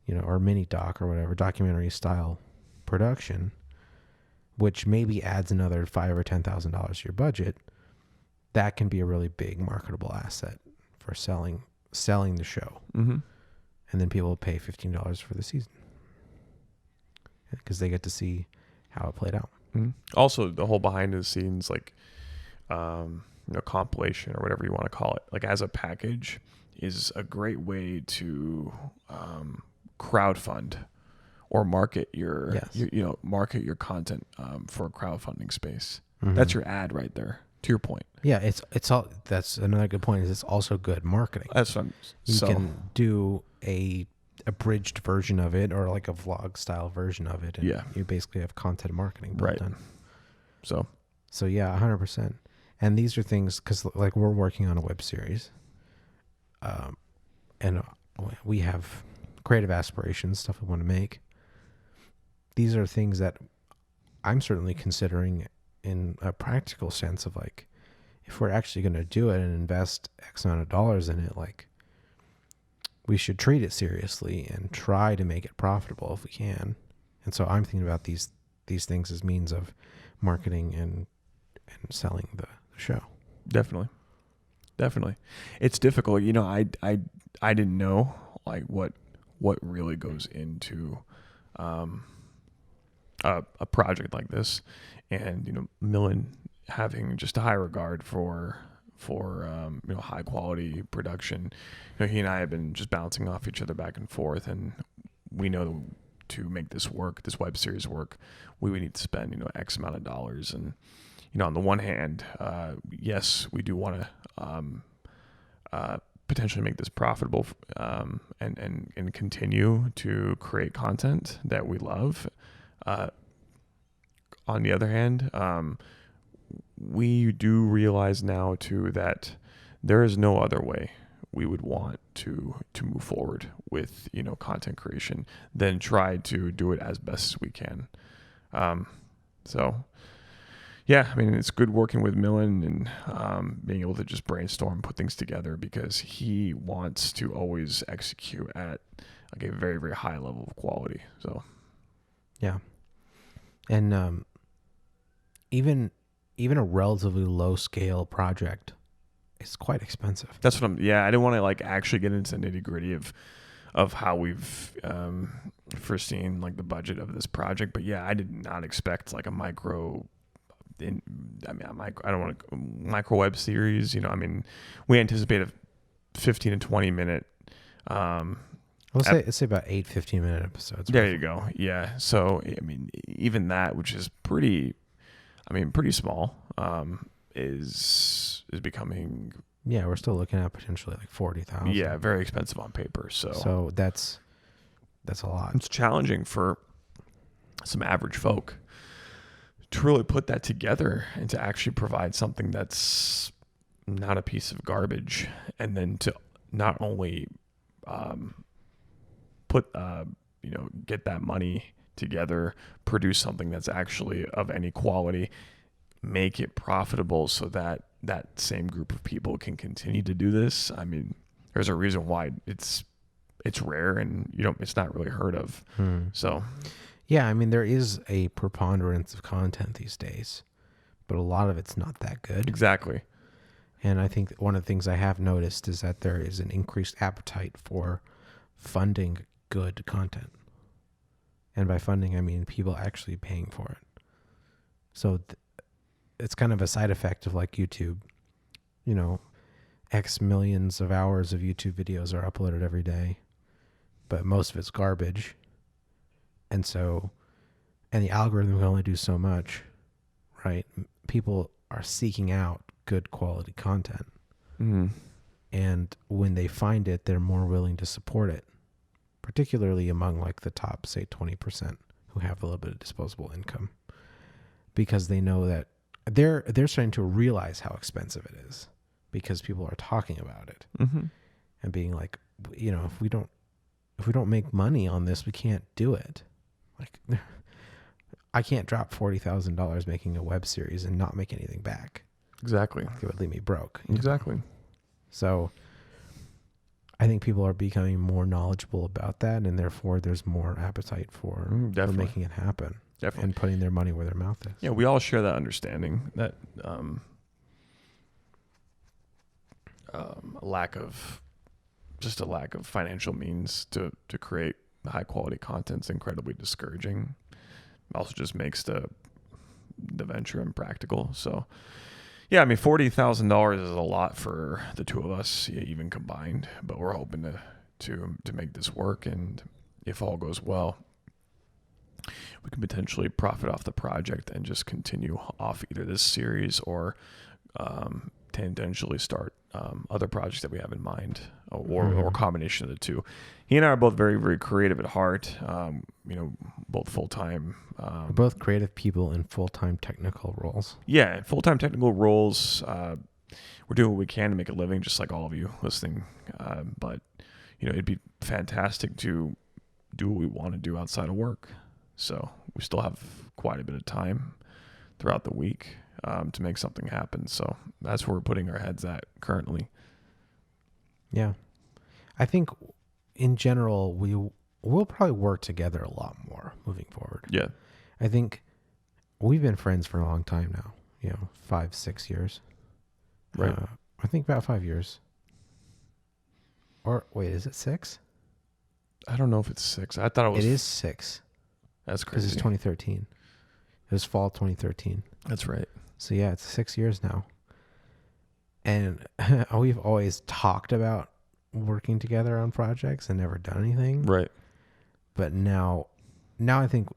you know, or mini doc or whatever, documentary style production, which maybe adds another $5,000 or $10,000 to your budget, that can be a really big marketable asset for selling the show. Mm-hmm. And then people will pay $15 for the season because they get to see how it played out. Mm-hmm. Also, the whole behind the scenes, like, compilation or whatever you want to call it, like as a package, is a great way to crowdfund or market your market your content for a crowdfunding space. Mm-hmm. That's your ad right there. To your point. Yeah, it's all. That's another good point. Is it's also good marketing. That's fun. You can do a abridged version of it or like a vlog style version of it, and you basically have content marketing built in. So yeah, 100%. And these are things because like we're working on a web series, and we have creative aspirations, stuff we want to make. These are things that I'm certainly considering in a practical sense of like, if we're actually going to do it and invest X amount of dollars in it, like we should treat it seriously and try to make it profitable if we can. And so I'm thinking about these things as means of marketing and selling the show. Definitely. It's difficult. You know, I didn't know like what really goes into a project like this. And, Millen having just a high regard for for high quality production. He and I have been just bouncing off each other back and forth, and we know to make this work, this web series work, we would need to spend X amount of dollars. And on the one hand, yes, we do want to potentially make this profitable, and continue to create content that we love. On the other hand, we do realize now too that there is no other way we would want to move forward with content creation than try to do it as best as we can. So yeah, I mean, it's good working with Millen and being able to just brainstorm, put things together, because he wants to always execute at like a very, very high level of quality. So yeah, and even a relatively low scale project is quite expensive. That's what I didn't want to like actually get into the nitty gritty of how we've foreseen like the budget of this project, but yeah, I did not expect like a micro web series. We anticipate a 15 to 20 minute. Let's say about 8 15-minute episodes. There you go. Yeah. So even that, which is pretty small, is becoming. Yeah, we're still looking at potentially like 40,000. Yeah, very expensive on paper. So that's a lot. It's challenging for some average folk to really put that together and to actually provide something that's not a piece of garbage, and then to not only get that money together, produce something that's actually of any quality, make it profitable so that that same group of people can continue to do this. I mean, there's a reason why it's rare and it's not really heard of. So yeah, I mean, there is a preponderance of content these days, but a lot of it's not that good. Exactly. And I think one of the things I have noticed is that there is an increased appetite for funding good content. And by funding, I mean people actually paying for it. So it's kind of a side effect of like YouTube. X millions of hours of YouTube videos are uploaded every day, but most of it's garbage. And the algorithm can only do so much, right? People are seeking out good quality content. Mm-hmm. And when they find it, they're more willing to support it, particularly among like the top, say 20% who have a little bit of disposable income, because they know that they're starting to realize how expensive it is because people are talking about it. Mm-hmm. And being like, if we don't make money on this, we can't do it. Like, I can't drop $40,000 making a web series and not make anything back. Exactly. It would leave me broke. Exactly. So I think people are becoming more knowledgeable about that, and therefore there's more appetite for making it happen. Definitely. And putting their money where their mouth is. Yeah, we all share that understanding that a lack of financial means to create high quality content is incredibly discouraging. It also just makes the venture impractical. So yeah, I mean, $40,000 is a lot for the two of us, even combined, but we're hoping to make this work. And if all goes well, we can potentially profit off the project and just continue off either this series or tangentially start other projects that we have in mind, or a combination of the two. He and I are both very, very creative at heart. Both full-time. We're both creative people in full-time technical roles. Yeah, full-time technical roles. We're doing what we can to make a living, just like all of you listening. But it'd be fantastic to do what we want to do outside of work. So we still have quite a bit of time throughout the week to make something happen. So that's where we're putting our heads at currently. Yeah. I think in general, we'll probably work together a lot more moving forward. Yeah. I think we've been friends for a long time now, 5-6 years. Right. I think about 5 years. Or wait, is it 6? I don't know if it's 6. I thought it was. It is 6. That's because crazy. it's 2013. It was fall 2013. That's right. So yeah, it's 6 years now. And we've always talked about working together on projects and never done anything. Right. But now I think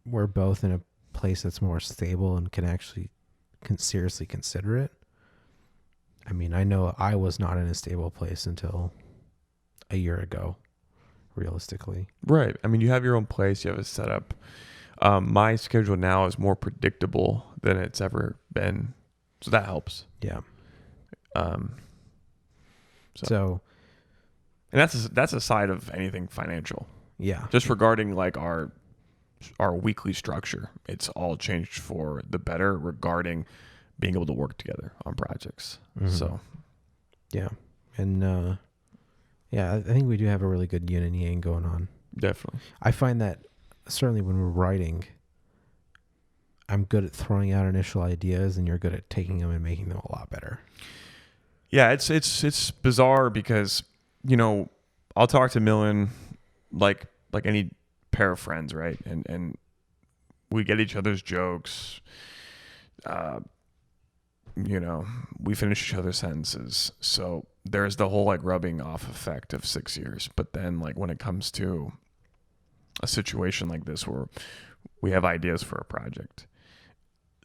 we're both in a place that's more stable and can actually seriously consider it. I mean, I know I was not in a stable place until a year ago, realistically. Right. I mean, you have your own place. You have a setup. My schedule now is more predictable than it's ever been, so that helps. Yeah. So and that's a side of anything financial. Yeah. Just regarding like our weekly structure, it's all changed for the better regarding being able to work together on projects. Mhm. So yeah. And yeah, I think we do have a really good yin and yang going on. definitely. I find that certainly when we're writing, I'm good at throwing out initial ideas, and you're good at taking them and making them a lot better. Yeah, it's bizarre because, you know, I'll talk to Millen like any pair of friends, right? And we get each other's jokes. You know, we finish each other's sentences. So there's the whole like rubbing off effect of 6 years. But then like when it comes to a situation like this where we have ideas for a project,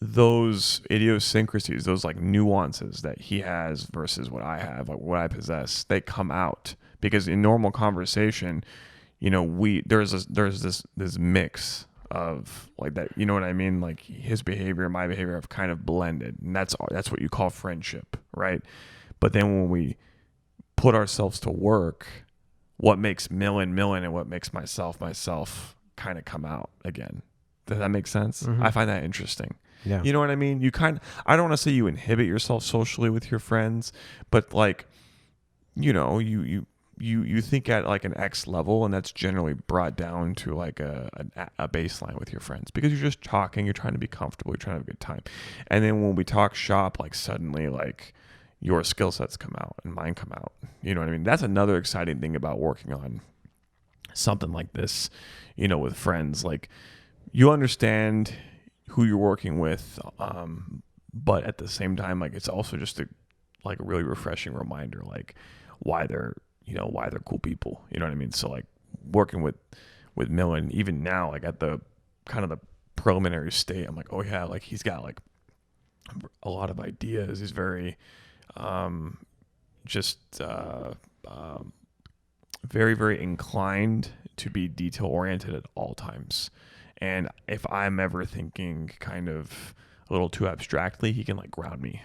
those idiosyncrasies, those like nuances that he has versus what I have, like what I possess, they come out because in normal conversation, you know, there's this mix of like that, you know what I mean? Like his behavior and my behavior have kind of blended, and that's what you call friendship, right? But then when we put ourselves to work, what makes Millen and what makes myself kind of come out again. Does that make sense? Mm-hmm. I find that interesting. Yeah. You know what I mean? I don't want to say you inhibit yourself socially with your friends, but like, you know, you think at like an X level, and that's generally brought down to like a baseline with your friends because you're just talking, you're trying to be comfortable, you're trying to have a good time. And then when we talk shop, like suddenly like your skill sets come out and mine come out. You know what I mean? That's another exciting thing about working on something like this, you know, with friends. Like you understand who you're working with, but at the same time, like it's also just a really refreshing reminder, like why they're cool people. You know what I mean? So like working with Millen, even now, like at the kind of the preliminary state, I'm like, oh yeah, like he's got like a lot of ideas. He's very, very, very inclined to be detail oriented at all times. And if I'm ever thinking kind of a little too abstractly, he can like ground me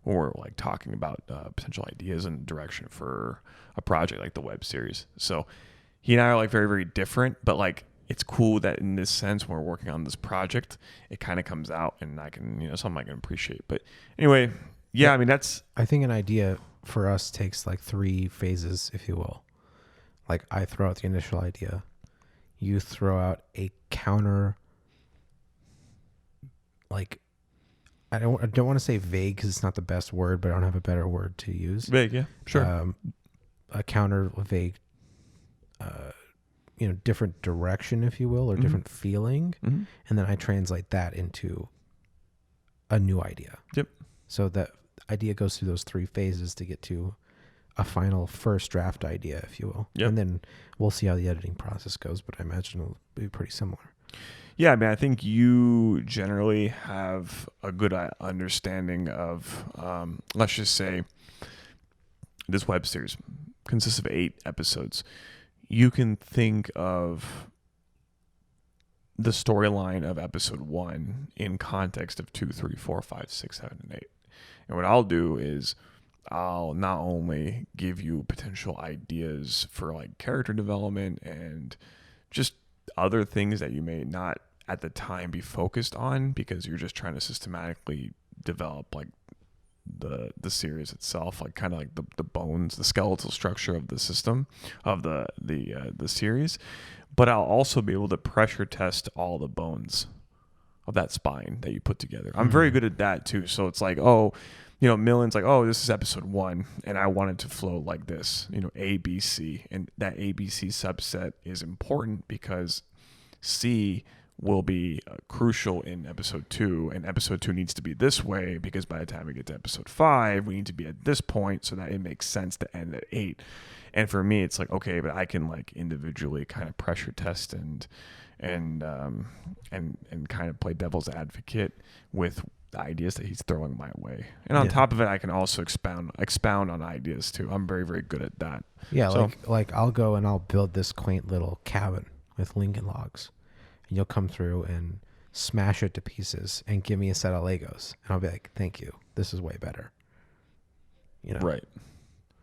when we're like talking about potential ideas and direction for a project like the web series. So he and I are like very, very different, but like it's cool that in this sense, when we're working on this project, it kind of comes out and I can, you know, something I can appreciate. But anyway, yeah, I mean, I think an idea for us takes like 3 phases, if you will. Like I throw out the initial idea. You throw out a counter, like, I don't want to say vague because it's not the best word, but I don't have a better word to use. Vague, yeah, sure. A counter vague, you know, different direction, if you will, or different feeling. Mm-hmm. And then I translate that into a new idea. Yep. So that idea goes through those 3 phases to get to a final first draft idea, if you will. Yep. And then we'll see how the editing process goes, but I imagine it'll be pretty similar. Yeah, I mean, I think you generally have a good understanding of, let's just say, this web series consists of 8 episodes. You can think of the storyline of episode 1 in context of 2, 3, 4, 5, 6, 7, and 8. And what I'll do is I'll not only give you potential ideas for like character development and just other things that you may not at the time be focused on because you're just trying to systematically develop like the series itself, like kind of like the bones, the skeletal structure of the system of the series. But I'll also be able to pressure test all the bones of that spine that you put together. I'm very good at that too. So it's like, oh, you know, Millen's like, oh, this is episode 1, and I want it to flow like this, you know, A, B, C. And that A, B, C subset is important because C will be crucial in episode 2, and episode 2 needs to be this way because by the time we get to episode 5, we need to be at this point so that it makes sense to end at 8. And for me, it's like, okay, but I can like individually kind of pressure test and kind of play devil's advocate with the ideas that he's throwing my way. And on top of it, I can also expound on ideas too. I'm very, very good at that. Yeah, So, like I'll go and I'll build this quaint little cabin with Lincoln logs. And you'll come through and smash it to pieces and give me a set of Legos. And I'll be like, thank you. This is way better. You know? right.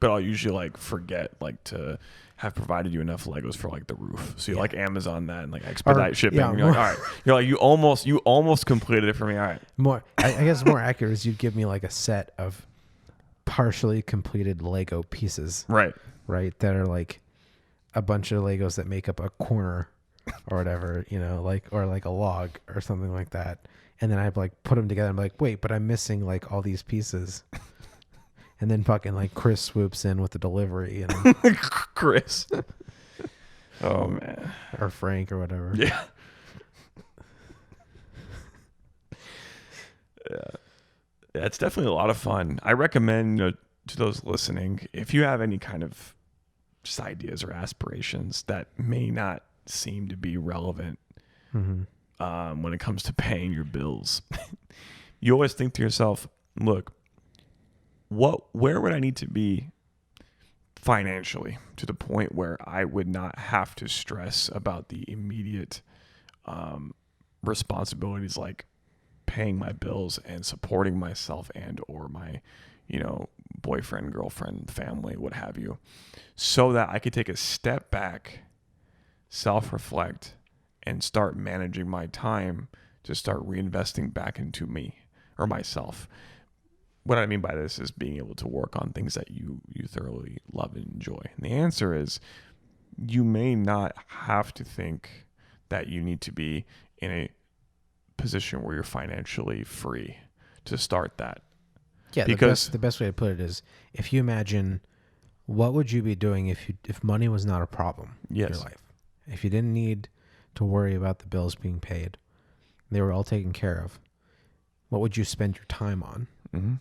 But I'll usually like forget like to have provided you enough Legos for like the roof. So you like Amazon that and like expedite shipping. Yeah, and you're like, all right. You're like, you almost completed it for me. All right. I guess more accurate is you'd give me like a set of partially completed Lego pieces. Right. Right. That are like a bunch of Legos that make up a corner or whatever, you know, like, or like a log or something like that. And then I'd like put them together. I'm like, wait, but I'm missing like all these pieces. And then fucking like Chris swoops in with the delivery, you know. Chris. Oh man. Or Frank or whatever. Yeah. Yeah. It's definitely a lot of fun. I recommend, to those listening, if you have any kind of just ideas or aspirations that may not seem to be relevant when it comes to paying your bills, you always think to yourself, look, where would I need to be financially to the point where I would not have to stress about the immediate responsibilities like paying my bills and supporting myself and or my boyfriend, girlfriend, family, what have you, so that I could take a step back, self-reflect, and start managing my time to start reinvesting back into me or myself. What I mean by this is being able to work on things that you thoroughly love and enjoy. And the answer is you may not have to think that you need to be in a position where you're financially free to start that. Yeah, because the best way to put it is, if you imagine, what would you be doing if money was not a problem in your life? If you didn't need to worry about the bills being paid, they were all taken care of, what would you spend your time on? Mm-hmm.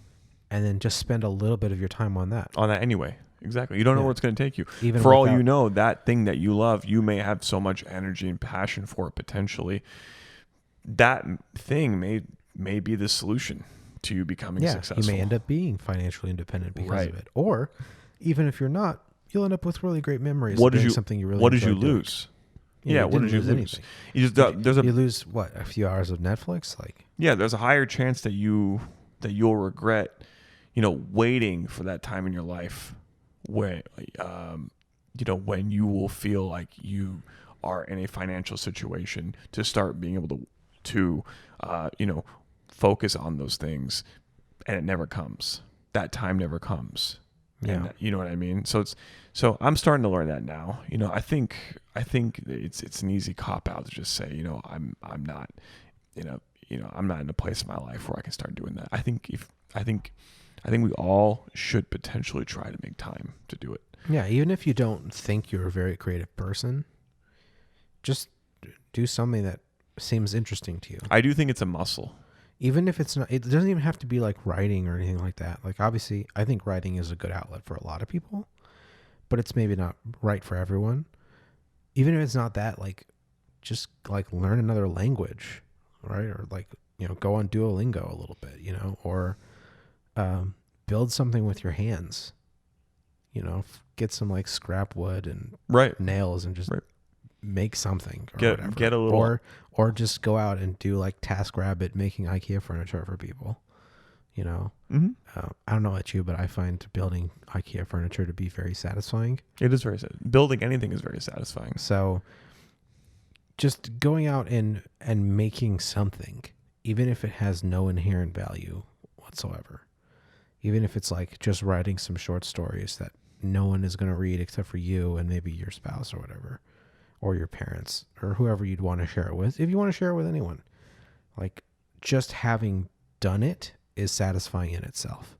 And then just spend a little bit of your time on that. On that anyway. Exactly. You don't know where it's going to take you. Even for all you know, that thing that you love, you may have so much energy and passion for it potentially. That thing may be the solution to you becoming successful. You may end up being financially independent because of it. Or even if you're not, you'll end up with really great memories of doing something you really What did enjoy you doing. lose? Yeah, what did you lose? Anything. You lose what, a few hours of Netflix? There's a higher chance that you'll regret, waiting for that time in your life when when you will feel like you are in a financial situation to start being able to focus on those things, and it never comes. That time never comes. Yeah. And you know what I mean? So I'm starting to learn that now. I think it's an easy cop out to just say, I'm not, I'm not in a place in my life where I can start doing that. I think we all should potentially try to make time to do it. Yeah, even if you don't think you're a very creative person, just do something that seems interesting to you. I do think it's a muscle. Even if it's not, it doesn't even have to be like writing or anything like that. Like, obviously, I think writing is a good outlet for a lot of people, but it's maybe not right for everyone. Even if it's not that, like, just like learn another language, right? Or like, go on Duolingo a little bit, or build something with your hands, get some like scrap wood and nails and just make something or whatever. Get a little, or just go out and do like TaskRabbit making IKEA furniture for people. Mm-hmm. I don't know about you, but I find building IKEA furniture to be very satisfying. It is very satisfying. Building anything is very satisfying. So just going out and making something, even if it has no inherent value whatsoever, even if it's like just writing some short stories that no one is going to read except for you and maybe your spouse or whatever, or your parents or whoever you'd want to share it with. If you want to share it with anyone, like, just having done it is satisfying in itself.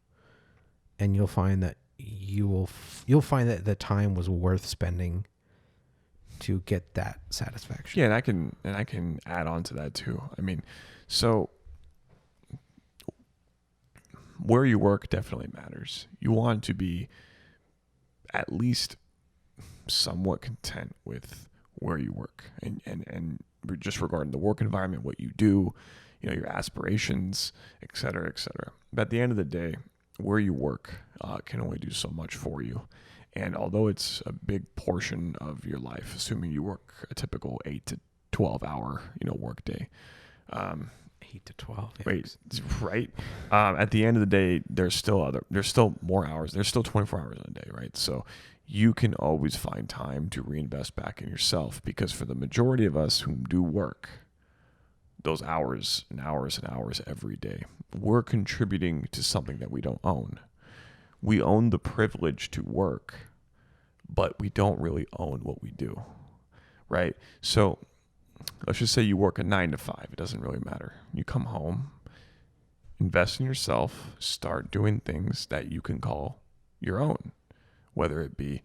And you'll find that you'll find that the time was worth spending to get that satisfaction. Yeah, and I can add on to that too. I mean, so where you work definitely matters. You want to be at least somewhat content with where you work, and just regarding the work environment, what you do, your aspirations, et cetera, et cetera. But at the end of the day, where you work can only do so much for you. And although it's a big portion of your life, assuming you work a typical 8 to 12 hour, work day, 8 to 12. Wait, right? At the end of the day, there's still more hours. There's still 24 hours in a day, right? So you can always find time to reinvest back in yourself, because for the majority of us who do work those hours and hours and hours every day, we're contributing to something that we don't own. We own the privilege to work, but we don't really own what we do, right? So let's just say you work a 9 to 5. It doesn't really matter. You come home, invest in yourself, start doing things that you can call your own, whether it be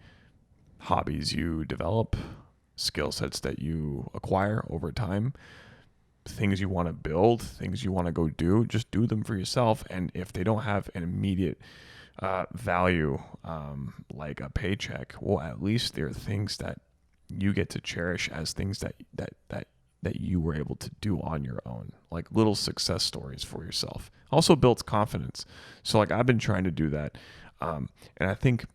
hobbies you develop, skill sets that you acquire over time, things you want to build, things you want to go do. Just do them for yourself. And if they don't have an immediate value, like a paycheck, well, at least they're things that you get to cherish as things that you were able to do on your own, like little success stories for yourself. Also builds confidence. So like I've been trying to do that. And I think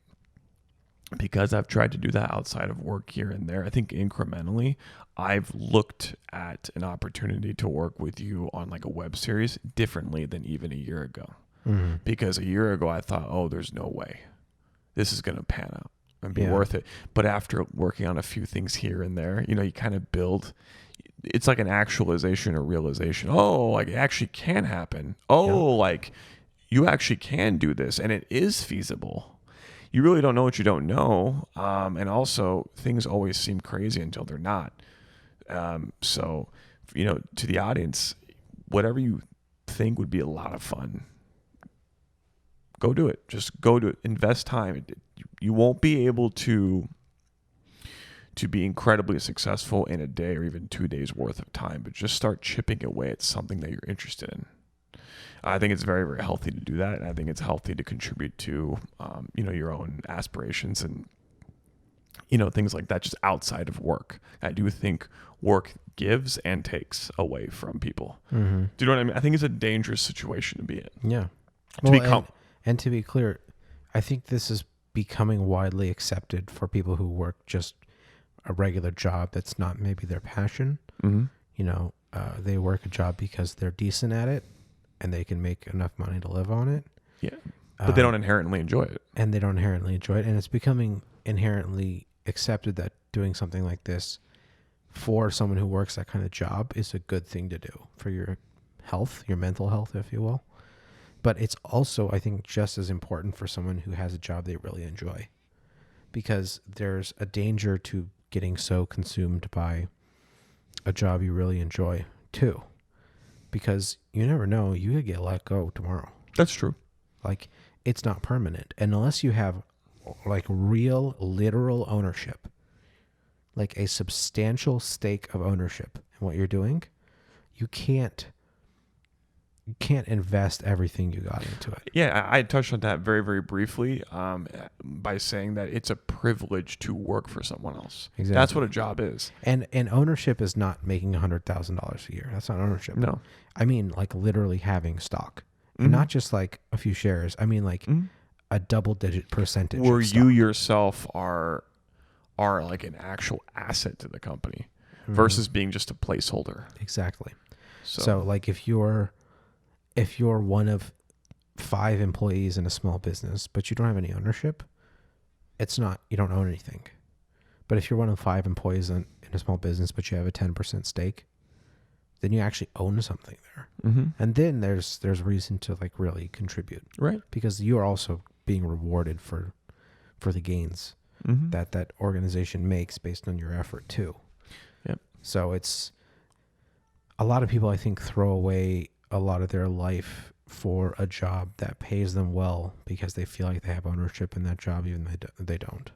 because I've tried to do that outside of work here and there, I think incrementally I've looked at an opportunity to work with you on like a web series differently than even a year ago. Mm-hmm. Because a year ago I thought, oh, there's no way this is going to pan out and be worth it. But after working on a few things here and there, you kind of build, it's like an actualization or realization. Oh, like it actually can happen. Oh, like you actually can do this and it is feasible. You really don't know what you don't know. And also things always seem crazy until they're not. So, to the audience, whatever you think would be a lot of fun, go do it. Just go do it. Invest time. You won't be able to be incredibly successful in a day or even 2 days worth of time, but just start chipping away at something that you're interested in. I think it's very, very healthy to do that. And I think it's healthy to contribute to, your own aspirations and, things like that, just outside of work. I do think work gives and takes away from people. Mm-hmm. Do you know what I mean? I think it's a dangerous situation to be in. Yeah. And to be clear, I think this is becoming widely accepted for people who work just a regular job that's not maybe their passion. Mm-hmm. They work a job because they're decent at it and they can make enough money to live on it. Yeah. But they don't inherently enjoy it. And it's becoming inherently accepted that doing something like this for someone who works that kind of job is a good thing to do for your health, your mental health, if you will. But it's also, I think, just as important for someone who has a job they really enjoy, because there's a danger to getting so consumed by a job you really enjoy too, because you never know, you could get let go tomorrow. That's true. Like, it's not permanent. And unless you have like real, literal ownership, like a substantial stake of ownership in what you're doing, you can't invest everything you got into it. Yeah, I touched on that very, very briefly by saying that it's a privilege to work for someone else. Exactly. That's what a job is. And ownership is not making $100,000 a year. That's not ownership. No. I mean, like literally having stock. Mm-hmm. Not just like a few shares. I mean, like a double-digit percentage. Where you yourself are like an actual asset to the company versus being just a placeholder. Exactly. So like if you're one of 5 employees in a small business, but you don't have any ownership, you don't own anything. But if you're one of 5 employees in a small business, but you have a 10% stake, then you actually own something there. Mm-hmm. And then there's reason to like really contribute. Right. Because you're also being rewarded for the gains that organization makes based on your effort too. Yep. So it's a lot of people, I think, throw away a lot of their life for a job that pays them well because they feel like they have ownership in that job, even though they don't.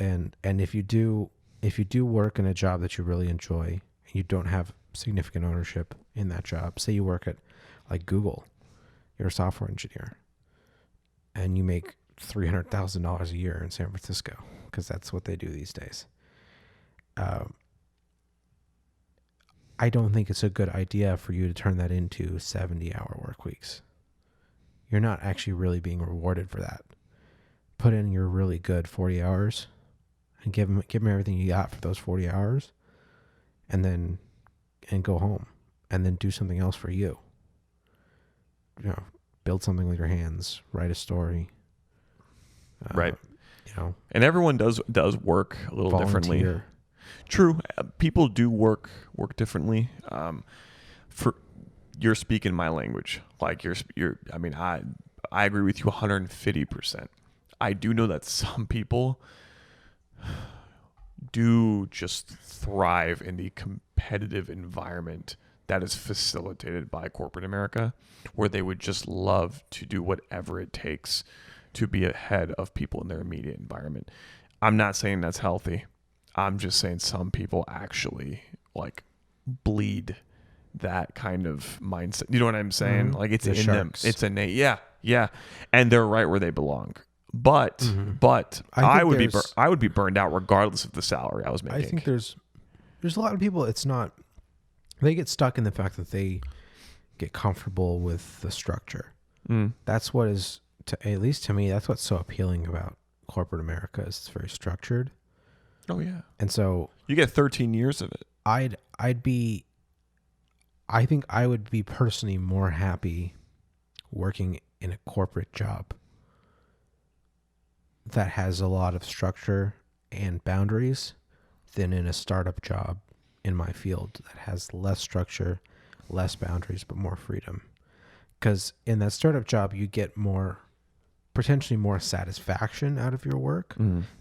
And if you do work in a job that you really enjoy and you don't have significant ownership in that job, say you work at like Google, you're a software engineer and you make $300,000 a year in San Francisco, because that's what they do these days. I don't think it's a good idea for you to turn that into 70-hour work weeks. You're not actually really being rewarded for that. Put in your really good 40 hours and give them everything you got for those 40 hours, and go home and then do something else for you. You know, build something with your hands, write a story. Right. You know, and everyone does work a little differently. volunteer. True. People do work differently. You're speaking my language. Like I mean, I agree with you 150%. I do know that some people do just thrive in the competitive environment that is facilitated by corporate America, where they would just love to do whatever it takes to be ahead of people in their immediate environment. I'm not saying that's healthy. I'm just saying some people actually like bleed that kind of mindset. You know what I'm saying? Mm-hmm. Like it's The in sharks. them. It's innate. Yeah. And they're right where they belong. But I would be burned out regardless of the salary I was making. I think there's a lot of people, they get stuck in the fact that they get comfortable with the structure. That's what is, at least to me, that's what's so appealing about corporate America, is it's very structured. Oh yeah. And so you get 13 years of it. I think I would be personally more happy working in a corporate job that has a lot of structure and boundaries than in a startup job in my field that has less structure, less boundaries, but more freedom. Because in that startup job, you get potentially more satisfaction out of your work,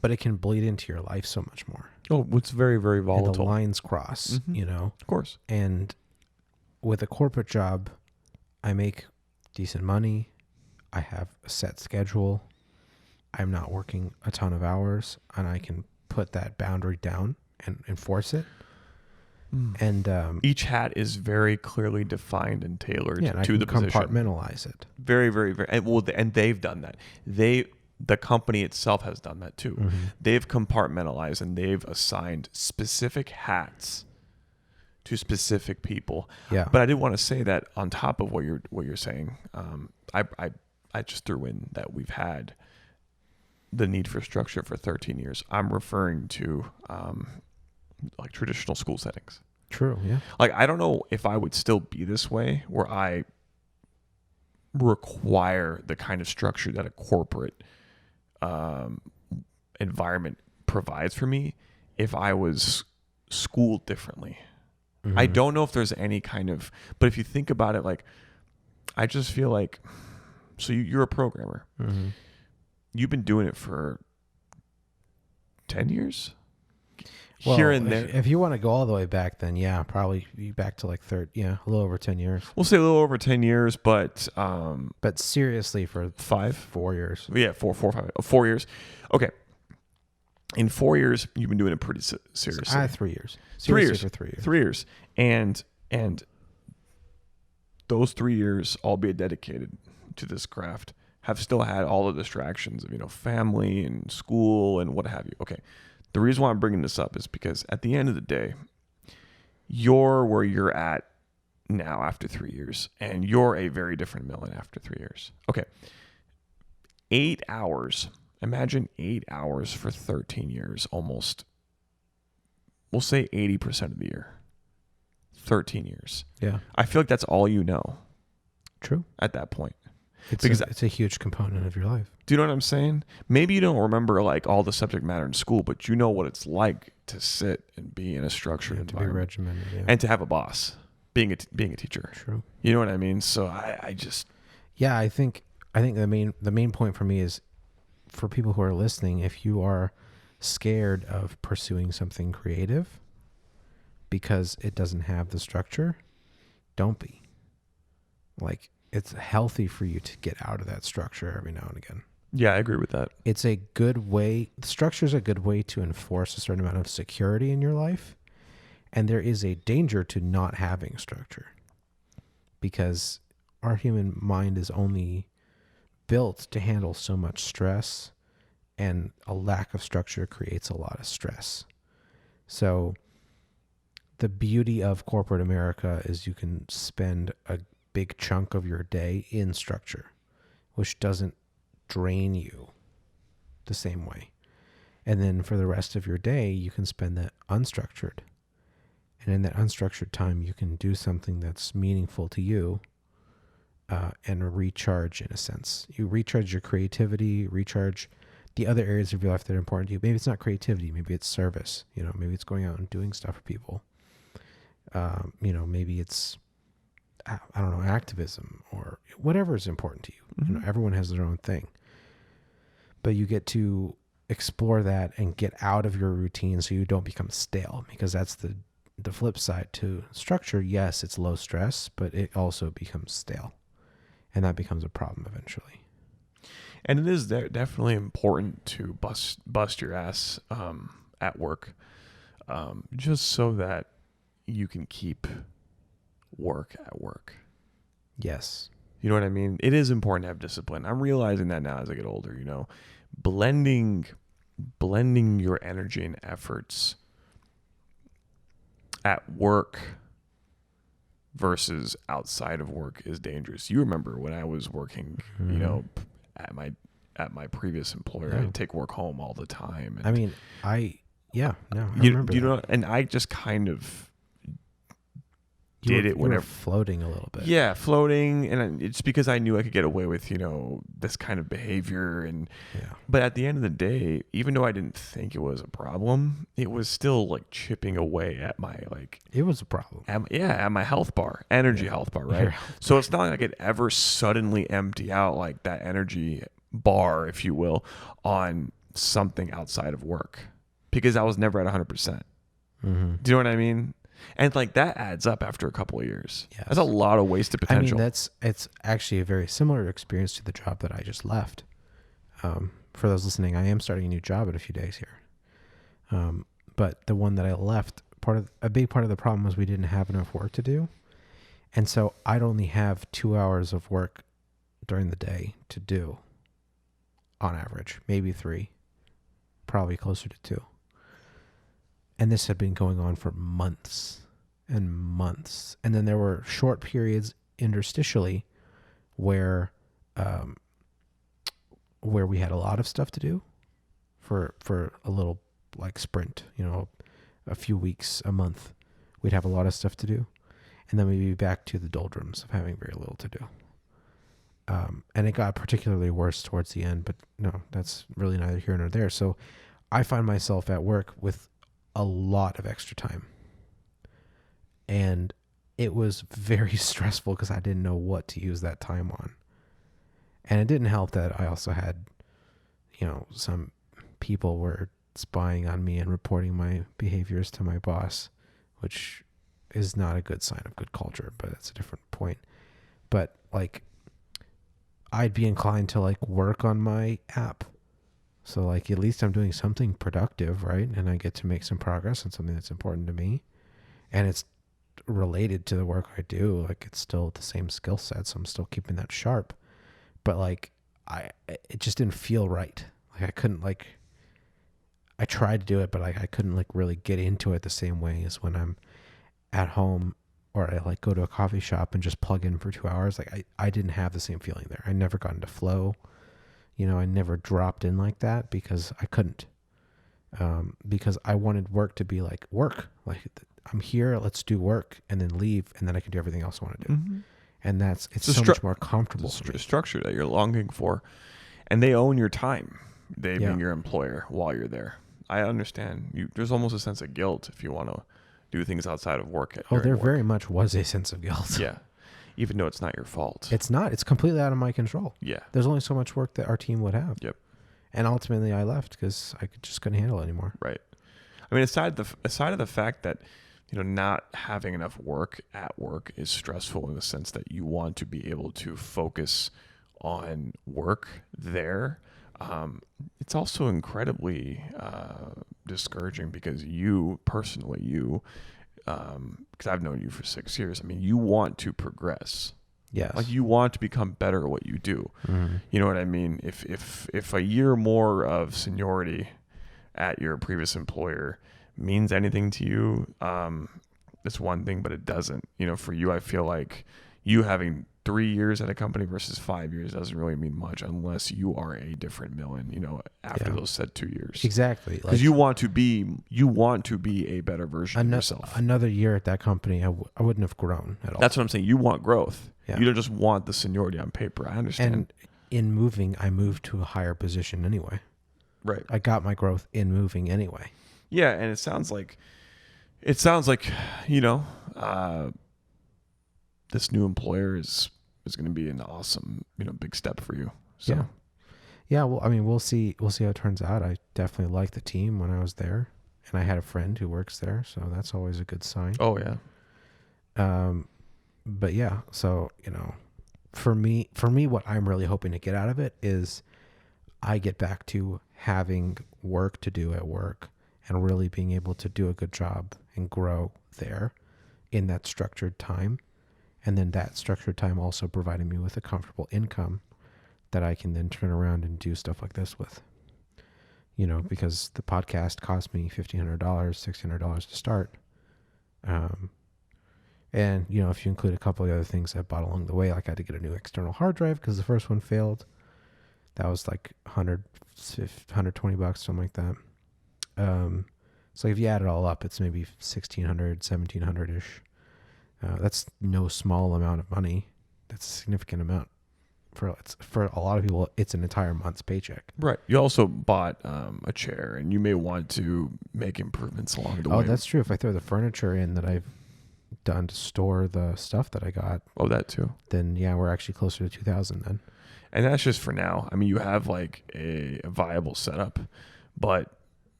but it can bleed into your life so much more. Oh, it's very, very And volatile. the lines cross, you know? Of course. And with a corporate job, I make decent money. I have a set schedule. I'm not working a ton of hours, and I can put that boundary down and enforce it. And each hat is very clearly defined and tailored to the position. Compartmentalize it. Very, very, very. And they've done that. The company itself has done that too. Mm-hmm. They've compartmentalized and they've assigned specific hats to specific people. Yeah. But I did want to say that on top of what you're saying, I just threw in that we've had the need for structure for 13 years. I'm referring to like traditional school settings. True, yeah. Like, I don't know if I would still be this way where I require the kind of structure that a corporate environment provides for me if I was schooled differently. Mm-hmm. I don't know if there's any kind of, but if you think about it, like, I just feel like, so you're a programmer. Mm-hmm. You've been doing it for 10 years? Well, Here and there. If you want to go all the way back, then yeah, probably be back to like a little over 10 years. We'll say a little over 10 years, but Seriously, for 4 years. Yeah, 4 years. Okay. In 4 years, you've been doing it pretty seriously. 3 years. 3 years. For 3 years. 3 years. And those 3 years, albeit dedicated to this craft, have still had all the distractions of, family and school and what have you. Okay. The reason why I'm bringing this up is because at the end of the day, you're where you're at now after 3 years, and you're a very different Millen after 3 years. Okay. 8 hours. Imagine 8 hours for 13 years, almost, we'll say 80% of the year. 13 years. Yeah. I feel like that's all you know. True. At that point. It's a huge component of your life. Do you know what I'm saying? Maybe you don't remember like all the subject matter in school, but you know what it's like to sit and be in a structured environment. To be regimented, yeah. And to have a boss, being a teacher. True. You know what I mean? So I just... Yeah, I think the main point for me is, for people who are listening, if you are scared of pursuing something creative because it doesn't have the structure, don't be. Like, it's healthy for you to get out of that structure every now and again. Yeah, I agree with that. It's a good way, structure is a good way to enforce a certain amount of security in your life. And there is a danger to not having structure, because our human mind is only built to handle so much stress, and a lack of structure creates a lot of stress. So the beauty of corporate America is you can spend a big chunk of your day in structure, which doesn't drain you the same way. And then for the rest of your day, you can spend that unstructured. And in that unstructured time, you can do something that's meaningful to you, and recharge in a sense. You recharge your creativity, recharge the other areas of your life that are important to you. Maybe it's not creativity. Maybe it's service. Maybe it's going out and doing stuff for people. Maybe it's, I don't know, activism or whatever is important to you. Mm-hmm. Everyone has their own thing. But you get to explore that and get out of your routine so you don't become stale, because that's the flip side to structure. Yes, it's low stress, but it also becomes stale, and that becomes a problem eventually. And it is definitely important to bust your ass at work, just so that you can keep work at work. Yes. You know what I mean? It is important to have discipline. I'm realizing that now as I get older, blending your energy and efforts at work versus outside of work is dangerous. You remember when I was working, at my previous employer, Yeah. I'd take work home all the time. And I mean, I remember that. and I just kind of You did it were whenever. floating a little bit. Yeah, floating, and it's because I knew I could get away with, this kind of behavior. And but at the end of the day, even though I didn't think it was a problem, it was still like chipping away at my It was a problem. at my health bar, energy health bar, right? So it's not like I could ever suddenly empty out like that energy bar, if you will, on something outside of work, because I was never at 100%. Mm-hmm. Do you know what I mean? And that adds up after a couple of years. Yes. That's a lot of wasted potential. I mean, it's actually a very similar experience to the job that I just left. For those listening, I am starting a new job in a few days here. But the one that I left, a big part of the problem was we didn't have enough work to do. And so I'd only have 2 hours of work during the day to do on average, maybe 3, probably closer to 2. And this had been going on for months and months. And then there were short periods interstitially where we had a lot of stuff to do for a little sprint, a few weeks, a month. We'd have a lot of stuff to do. And then we'd be back to the doldrums of having very little to do. And it got particularly worse towards the end, but no, that's really neither here nor there. So I find myself at work with a lot of extra time, and it was very stressful because I didn't know what to use that time on. And it didn't help that I also had, some people were spying on me and reporting my behaviors to my boss, which is not a good sign of good culture, but it's a different point. But I'd be inclined to work on my app. So at least I'm doing something productive, right? And I get to make some progress on something that's important to me. And it's related to the work I do. It's still the same skill set, so I'm still keeping that sharp. But it just didn't feel right. I couldn't I tried to do it, but I couldn't really get into it the same way as when I'm at home, or I go to a coffee shop and just plug in for 2 hours. I didn't have the same feeling there. I never got into flow. I never dropped in like that because I couldn't. Because I wanted work to be work. I'm here, let's do work, and then leave, and then I can do everything else I want to do. Mm-hmm. And it's so much more comfortable. It's a structure that you're longing for, and they own your time. They being your employer while you're there. I understand. There's almost a sense of guilt if you want to do things outside of work. There very much was a sense of guilt. Yeah. Even though it's not your fault. It's not. It's completely out of my control. Yeah. There's only so much work that our team would have. Yep. And ultimately I left because I just couldn't handle it anymore. Right. I mean, aside of the fact that, not having enough work at work is stressful in the sense that you want to be able to focus on work there. It's also incredibly discouraging because you personally, because I've known you for 6 years. I mean, you want to progress. Yes. Like you want to become better at what you do. Mm-hmm. You know what I mean? If a year more of seniority at your previous employer means anything to you, it's one thing, but it doesn't. You know, for you, I feel like you having 3 years at a company versus 5 years doesn't really mean much unless you are a different Millen, you know, after those said 2 years. Exactly. Because you want to be a better version of yourself. Another year at that company, I wouldn't have grown at all. That's what I'm saying. You want growth. Yeah. You don't just want the seniority on paper. I understand. And in moving, I moved to a higher position anyway. Right. I got my growth in moving anyway. Yeah, and it sounds like, you know, this new employer is going to be an awesome, you know, big step for you. So. Yeah. Yeah. Well, I mean, we'll see how it turns out. I definitely liked the team when I was there, and I had a friend who works there, so that's always a good sign. Oh yeah. But yeah, so, you know, for me, what I'm really hoping to get out of it is I get back to having work to do at work and really being able to do a good job and grow there in that structured time. And then that structured time also providing me with a comfortable income that I can then turn around and do stuff like this with. You know, because the podcast cost me $1,500, $1,600 to start. And, you know, if you include a couple of other things I bought along the way, like I had to get a new external hard drive because the first one failed. That was like $120, something like that. So if you add it all up, it's maybe $1,600, $1,700-ish. That's no small amount of money. That's a significant amount. For a lot of people, it's an entire month's paycheck. Right. You also bought a chair, and you may want to make improvements along the way. Oh, that's true. If I throw the furniture in that I've done to store the stuff that I got. Oh, that too. Then yeah, we're actually closer to 2,000 then. And that's just for now. I mean, you have like a viable setup, but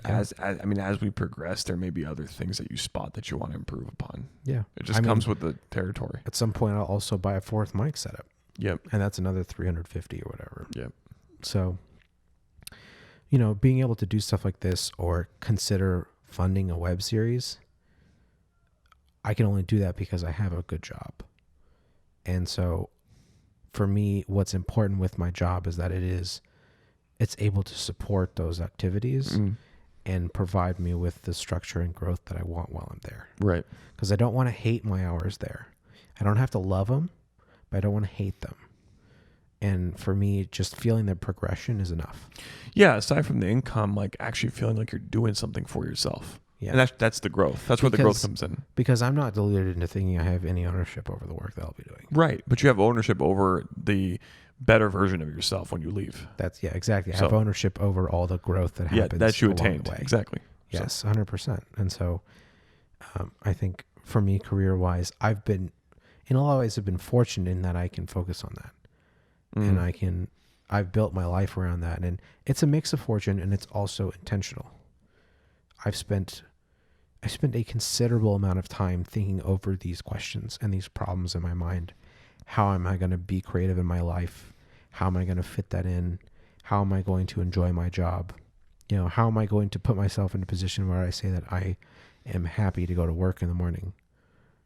as we progress, there may be other things that you spot that you want to improve upon. Yeah. It just comes with the territory. At some point, I'll also buy a fourth mic setup. Yep. And that's another $350 or whatever. Yep. So, you know, being able to do stuff like this or consider funding a web series, I can only do that because I have a good job. And so for me, what's important with my job is that it's able to support those activities and provide me with the structure and growth that I want while I'm there. Right. Because I don't want to hate my hours there. I don't have to love them, but I don't want to hate them. And for me, just feeling the progression is enough. Yeah. Aside from the income, like actually feeling like you're doing something for yourself. Yeah. And that's the growth. That's where the growth comes in. Because I'm not deluded into thinking I have any ownership over the work that I'll be doing. Right. But you have ownership over the better version of yourself when you leave. Yeah, exactly. I have ownership over all the growth that happens. Yeah, that you along attained. the way. Exactly. Yes, 100%. And so I think for me, career-wise, in a lot of ways, I've been fortunate in that I can focus on that. And I've built my life around that. And it's a mix of fortune and it's also intentional. I spent a considerable amount of time thinking over these questions and these problems in my mind. How am I going to be creative in my life? How am I going to fit that in? How am I going to enjoy my job? You know, how am I going to put myself in a position where I say that I am happy to go to work in the morning?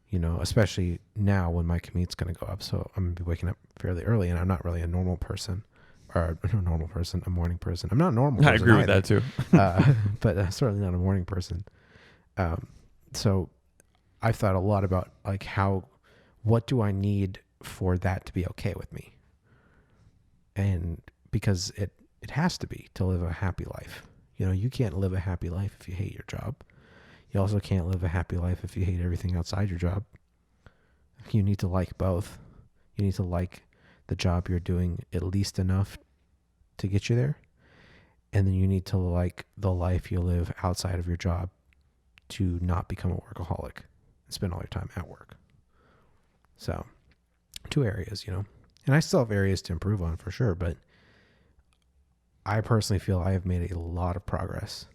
You know, especially now when my commute's going to go up. So I'm going to be waking up fairly early, and I'm not really a normal person. Or a morning person. I'm not a normal person. I agree with that too. But certainly not a morning person. So I've thought a lot about like what do I need for that to be okay with me? And because it has to be to live a happy life. You know, you can't live a happy life if you hate your job. You also can't live a happy life if you hate everything outside your job. You need to like both. You need to like the job you're doing at least enough to get you there. And then you need to like the life you live outside of your job to not become a workaholic and spend all your time at work. So 2 areas, you know, and I still have areas to improve on for sure, but I personally feel I have made a lot of progress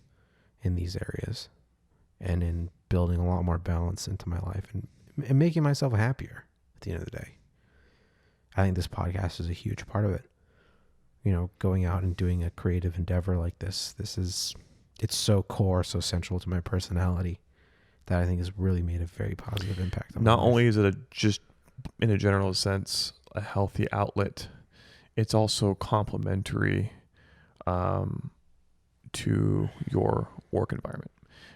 in these areas and in building a lot more balance into my life and making myself happier at the end of the day. I think this podcast is a huge part of it. going out and doing a creative endeavor like this. It's so core, so central to my personality that I think has really made a very positive impact on my Not life. only is it just in a general sense a healthy outlet, it's also complementary to your work environment,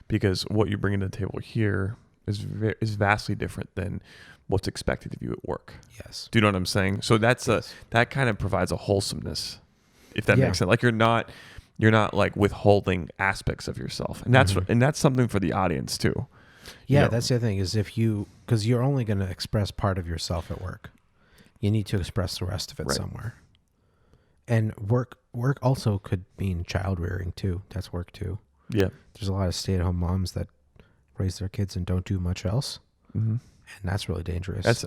because what you bring to the table here is vastly different than what's expected of you at work. Yes. Do you know what I'm saying? So that kind of provides a wholesomeness, if that makes sense. Like you're not like withholding aspects of yourself, and that's something for the audience too. Yeah, that's the other thing is because you're only going to express part of yourself at work, you need to express the rest of it somewhere. And work also could mean child rearing too. That's work too. Yeah. There's a lot of stay-at-home moms that raise their kids and don't do much else. Mm-hmm. And that's really dangerous.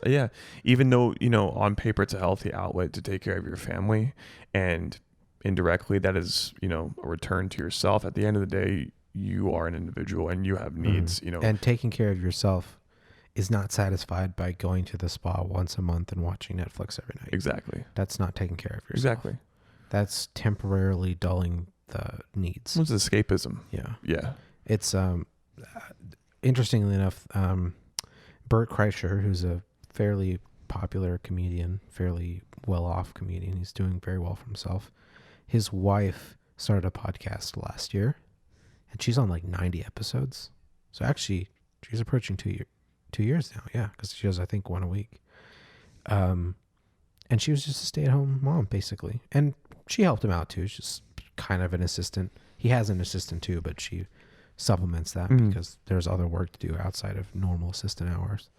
Even though, on paper it's a healthy outlet to take care of your family, and indirectly that is, a return to yourself. At the end of the day, you are an individual and you have needs, And taking care of yourself is not satisfied by going to the spa once a month and watching Netflix every night. Exactly. That's not taking care of yourself. Exactly. That's temporarily dulling the needs. It's escapism. Yeah. Yeah. It's interestingly enough, Bert Kreischer, who's a fairly popular comedian, fairly well-off comedian, he's doing very well for himself. His wife started a podcast last year, and she's on like 90 episodes. So actually, she's approaching 2 years now. Yeah, because she does, I think, one a week. And she was just a stay-at-home mom, basically. And she helped him out, too. She's just kind of an assistant. He has an assistant, too, but she supplements that because there's other work to do outside of normal assistant hours.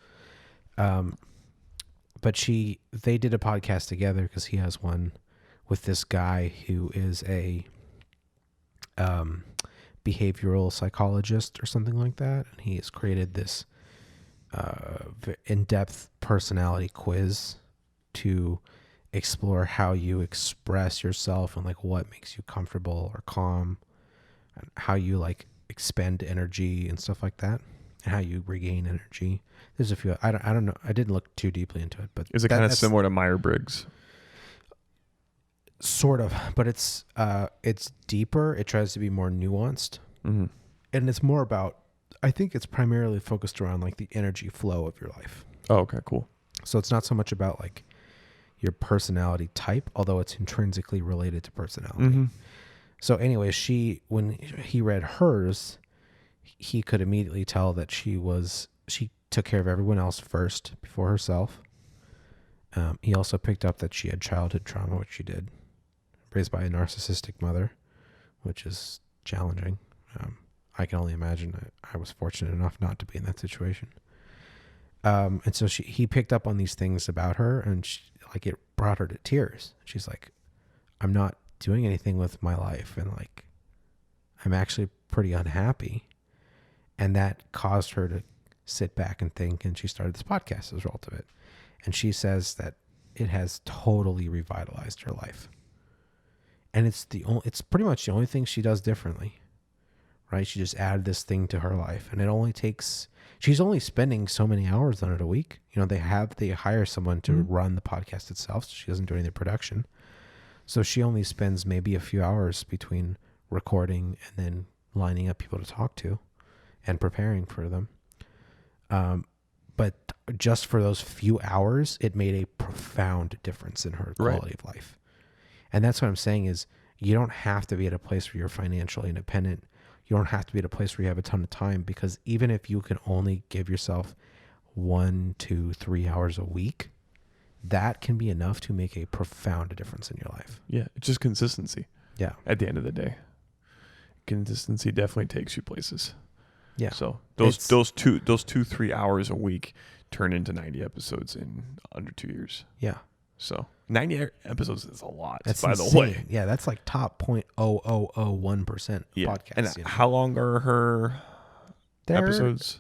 But they did a podcast together because he has one with this guy who is a behavioral psychologist or something like that. And he has created this in-depth personality quiz to explore how you express yourself and like what makes you comfortable or calm, and how you like expend energy and stuff like that, and how you regain energy. There's a few. I don't know. I didn't look too deeply into it, but is it kind of similar to Myers-Briggs? Sort of, but it's deeper. It tries to be more nuanced, and it's more about. I think it's primarily focused around like the energy flow of your life. Oh, okay, cool. So it's not so much about like your personality type, although it's intrinsically related to personality. So anyways, when he read hers, he could immediately tell that she took care of everyone else first before herself. He also picked up that she had childhood trauma, which she did, raised by a narcissistic mother, which is challenging. I can only imagine. I was fortunate enough not to be in that situation. And so he picked up on these things about her, and it brought her to tears. She's like, I'm not doing anything with my life, and like, I'm actually pretty unhappy. And that caused her to sit back and think, and she started this podcast as a result of it. And she says that it has totally revitalized her life. And it's pretty much the only thing she does differently, right? She just added this thing to her life, and she's only spending so many hours on it a week. They hire someone to run the podcast itself, so she doesn't do any of the production. So she only spends maybe a few hours between recording and then lining up people to talk to and preparing for them. But just for those few hours, it made a profound difference in her quality of life. And that's what I'm saying is you don't have to be at a place where you're financially independent. You don't have to be at a place where you have a ton of time, because even if you can only give yourself 1, 2, 3 hours a week, that can be enough to make a profound difference in your life. Yeah, it's just consistency. Yeah. At the end of the day, consistency definitely takes you places. Yeah. So those 2-3 hours a week turn into 90 episodes in under 2 years. Yeah. So 90 episodes is a lot. That's by insane. the way. Yeah, that's like top 0.0001% Yeah. podcasts. And how long are her episodes?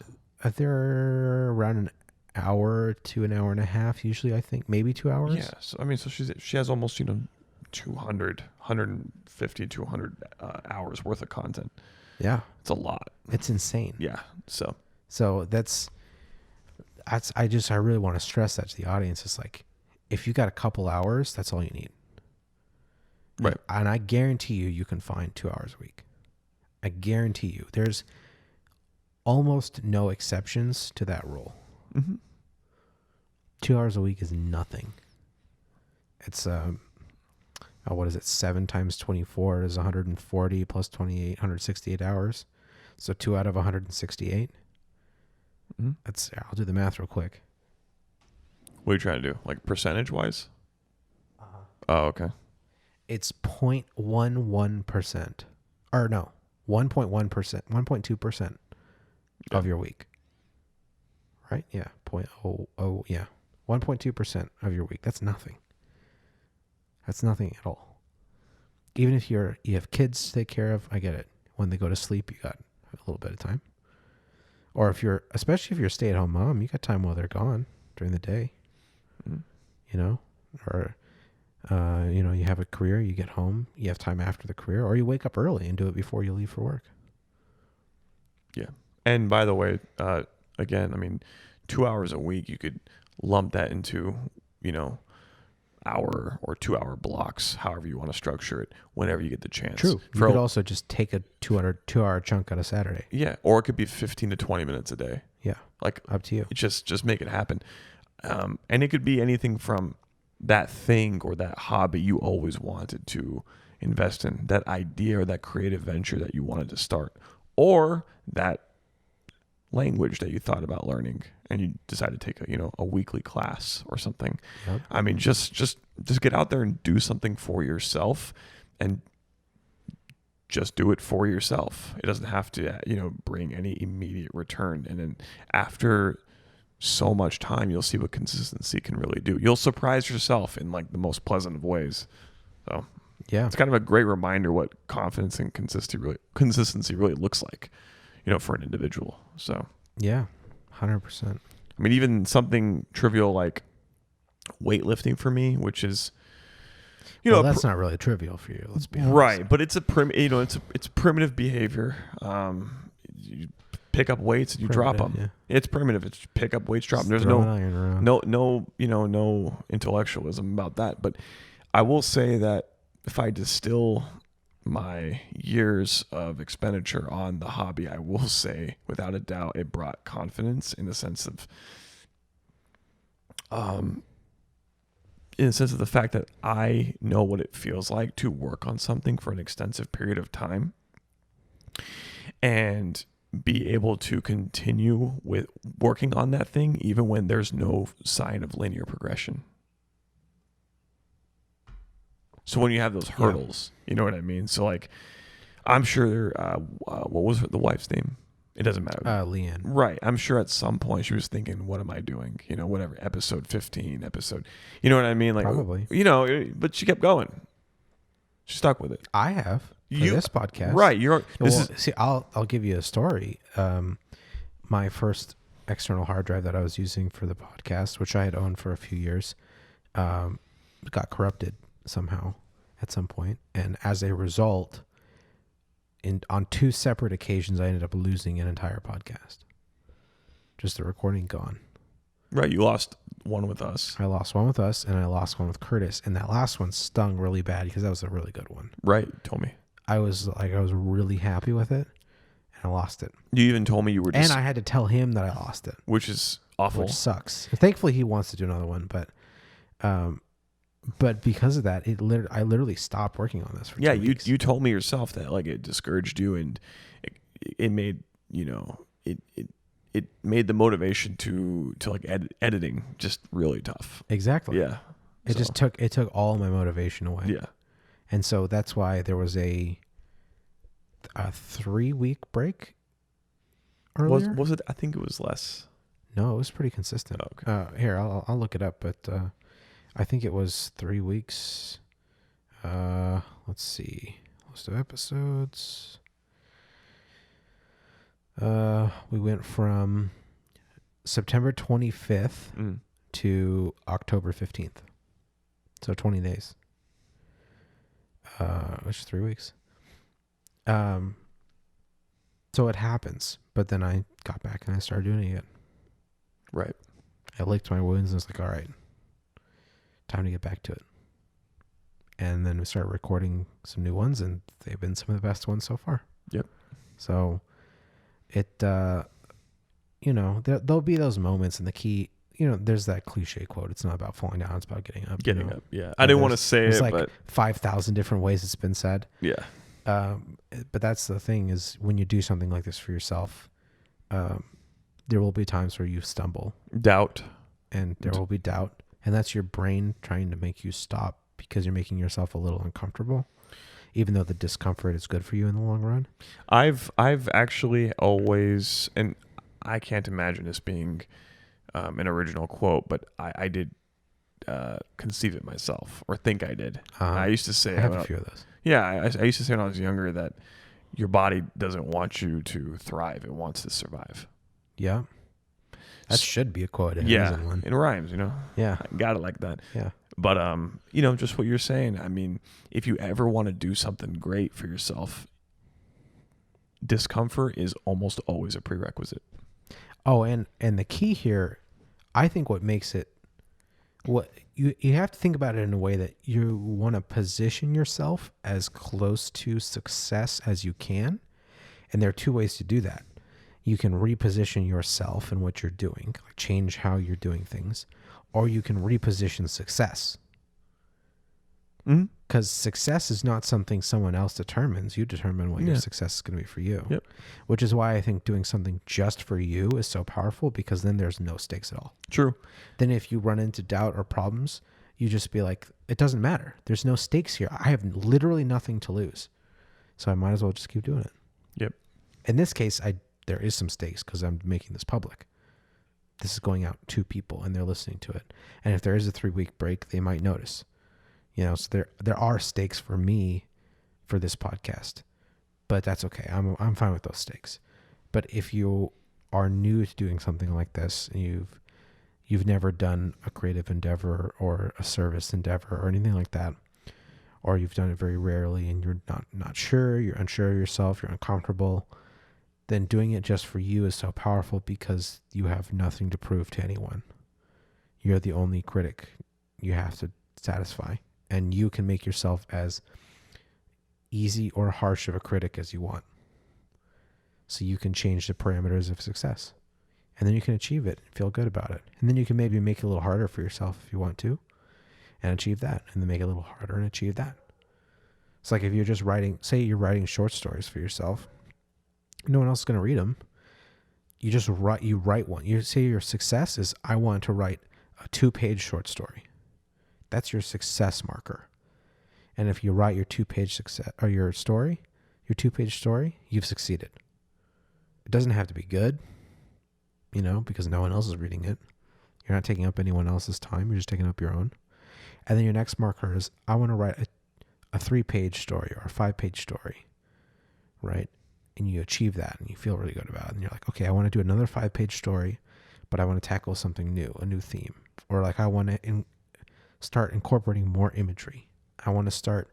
They're around an hour to an hour and a half usually, I think. Maybe 2 hours. Yeah. So I mean, so she has almost 150, 200 hours worth of content. Yeah. It's a lot. It's insane. Yeah. So I really want to stress that to the audience. It's like, if you got a couple hours, that's all you need. Right. And I guarantee you can find 2 hours a week. I guarantee you. There's almost no exceptions to that rule. Mm-hmm. 2 hours a week is nothing. It's what is it? 7 times 24 is 140 plus 28, 168 hours. So 2 out of 168. Mm-hmm. I'll do the math real quick. What are you trying to do? Like percentage wise? Oh, okay. It's 0.11%. Or no, 1.1%, 1.2% of your week. Right? Yeah. 0.00, yeah. 1.2% of your week. That's nothing. That's nothing at all. Even if you have kids to take care of, I get it. When they go to sleep, you got a little bit of time. Or especially if you're a stay-at-home mom, you got time while they're gone during the day. Mm-hmm. You know? Or, you have a career, you get home, you have time after the career, or you wake up early and do it before you leave for work. Yeah. And by the way, again, I mean, 2 hours a week, you could lump that into, hour or 2 hour blocks, however you want to structure it, whenever you get the chance. True. You could also just take a 2-hour chunk out of Saturday. Yeah. Or it could be 15 to 20 minutes a day. Yeah. Like, up to you. Just make it happen. And it could be anything from that thing or that hobby you always wanted to invest in, that idea or that creative venture that you wanted to start, or that language that you thought about learning and you decided to take a weekly class or something. Yep. I mean, just get out there and do something for yourself, and just do it for yourself. It doesn't have to, bring any immediate return. And then after so much time, you'll see what consistency can really do. You'll surprise yourself in like the most pleasant of ways. So yeah, it's kind of a great reminder what confidence and consistency really looks like, for an individual. So yeah, 100%. I mean, even something trivial like weightlifting for me, which is, that's not really trivial for you. Let's be honest. Right, but it's it's primitive behavior. You pick up weights and you drop them. Yeah. It's primitive. It's pick up weights, drop them. There's no intellectualism about that. But I will say that if I distill my years of expenditure on the hobby, I will say without a doubt it brought confidence in the sense of the fact that I know what it feels like to work on something for an extensive period of time and be able to continue with working on that thing even when there's no sign of linear progression. So when you have those hurdles, you know what I mean? So like, I'm sure, what was the wife's name? It doesn't matter. Leanne. Right. I'm sure at some point she was thinking, what am I doing? Whatever, episode 15, you know what I mean? Like, probably. But she kept going. She stuck with it. I have for this podcast. Right. I'll give you a story. My first external hard drive that I was using for the podcast, which I had owned for a few years, got corrupted somehow at some point, and as a result, on 2 separate occasions, I ended up losing an entire podcast. Just the recording gone. Right, you lost one with us. I lost one with us, and I lost one with Curtis, and that last one stung really bad because that was a really good one. Right, you told me. I was really happy with it, and I lost it. You even told me you were and I had to tell him that I lost it, which is awful. Which sucks. Thankfully, he wants to do another one, but because of that, I literally stopped working on this for 2 weeks. You told me yourself that like it discouraged you, and it made it made the motivation to like editing just really tough. Exactly. Yeah. It took all my motivation away. Yeah. And so that's why there was a 3-week break earlier. Was it? I think it was less. No, it was pretty consistent. Oh, okay. Here, I'll look it up, but I think it was 3 weeks. Let's see. List of episodes. We went from September 25th to October 15th. So 20 days. Which is 3 weeks. So it happens. But then I got back and I started doing it again. Right. I licked my wounds and was like, all right, time to get back to it. and then we started recording some new ones, and they've been some of the best ones so far. Yep. So it, there'll be those moments, and the key, there's that cliche quote. It's not about falling down. It's about getting up. Getting up. Yeah. I didn't want to say there's it, like but 5,000 different ways it's been said. yeah. But that's the thing is when you do something like this for yourself, there will be times where you stumble. Doubt. And there will be doubt. And that's your brain trying to make you stop because you're making yourself a little uncomfortable, even though the discomfort is good for you in the long run. I've actually always, and I can't imagine this being an original quote, but I did conceive it myself, or think I did. I used to say, I have a few of those. Yeah, I used to say when I was younger that your body doesn't want you to thrive; it wants to survive. Yeah, that should be a quote. Yeah, it rhymes. Yeah, I got it like that. Yeah, but just what you're saying. I mean, if you ever want to do something great for yourself, discomfort is almost always a prerequisite. Oh, and the key here, I think what makes it, what you have to think about it in a way that you want to position yourself as close to success as you can. And there are two ways to do that. You can reposition yourself in what you're doing, like change how you're doing things, or you can reposition success. Because success is not something someone else determines. You determine what your success is going to be for you. Yep. Which is why I think doing something just for you is so powerful, because then there's no stakes at all. True. Then if you run into doubt or problems, you just be like, it doesn't matter. There's no stakes here. I have literally nothing to lose. So I might as well just keep doing it. Yep. In this case, there is some stakes because I'm making this public. This is going out to people and they're listening to it. And if there is a 3-week break, they might notice. So there are stakes for me for this podcast, but that's okay. I'm fine with those stakes. But if you are new to doing something like this and you've never done a creative endeavor or a service endeavor or anything like that, or you've done it very rarely and you're not sure, you're unsure of yourself, you're uncomfortable, then doing it just for you is so powerful because you have nothing to prove to anyone. You're the only critic you have to satisfy. And you can make yourself as easy or harsh of a critic as you want. So you can change the parameters of success. And then you can achieve it and feel good about it. And then you can maybe make it a little harder for yourself if you want to and achieve that. And then make it a little harder and achieve that. It's like if you're just say you're writing short stories for yourself. No one else is going to read them. You write one. You say your success is, I want to write a 2-page short story. That's your success marker. And if you write your 2-page success or your 2-page story, you've succeeded. It doesn't have to be good, because no one else is reading it. You're not taking up anyone else's time. You're just taking up your own. And then your next marker is, I want to write a 3-page story or a 5-page story, right? And you achieve that and you feel really good about it. And you're like, okay, I want to do another 5-page story, but I want to tackle something new, a new theme. Or like I want to start incorporating more imagery. I want to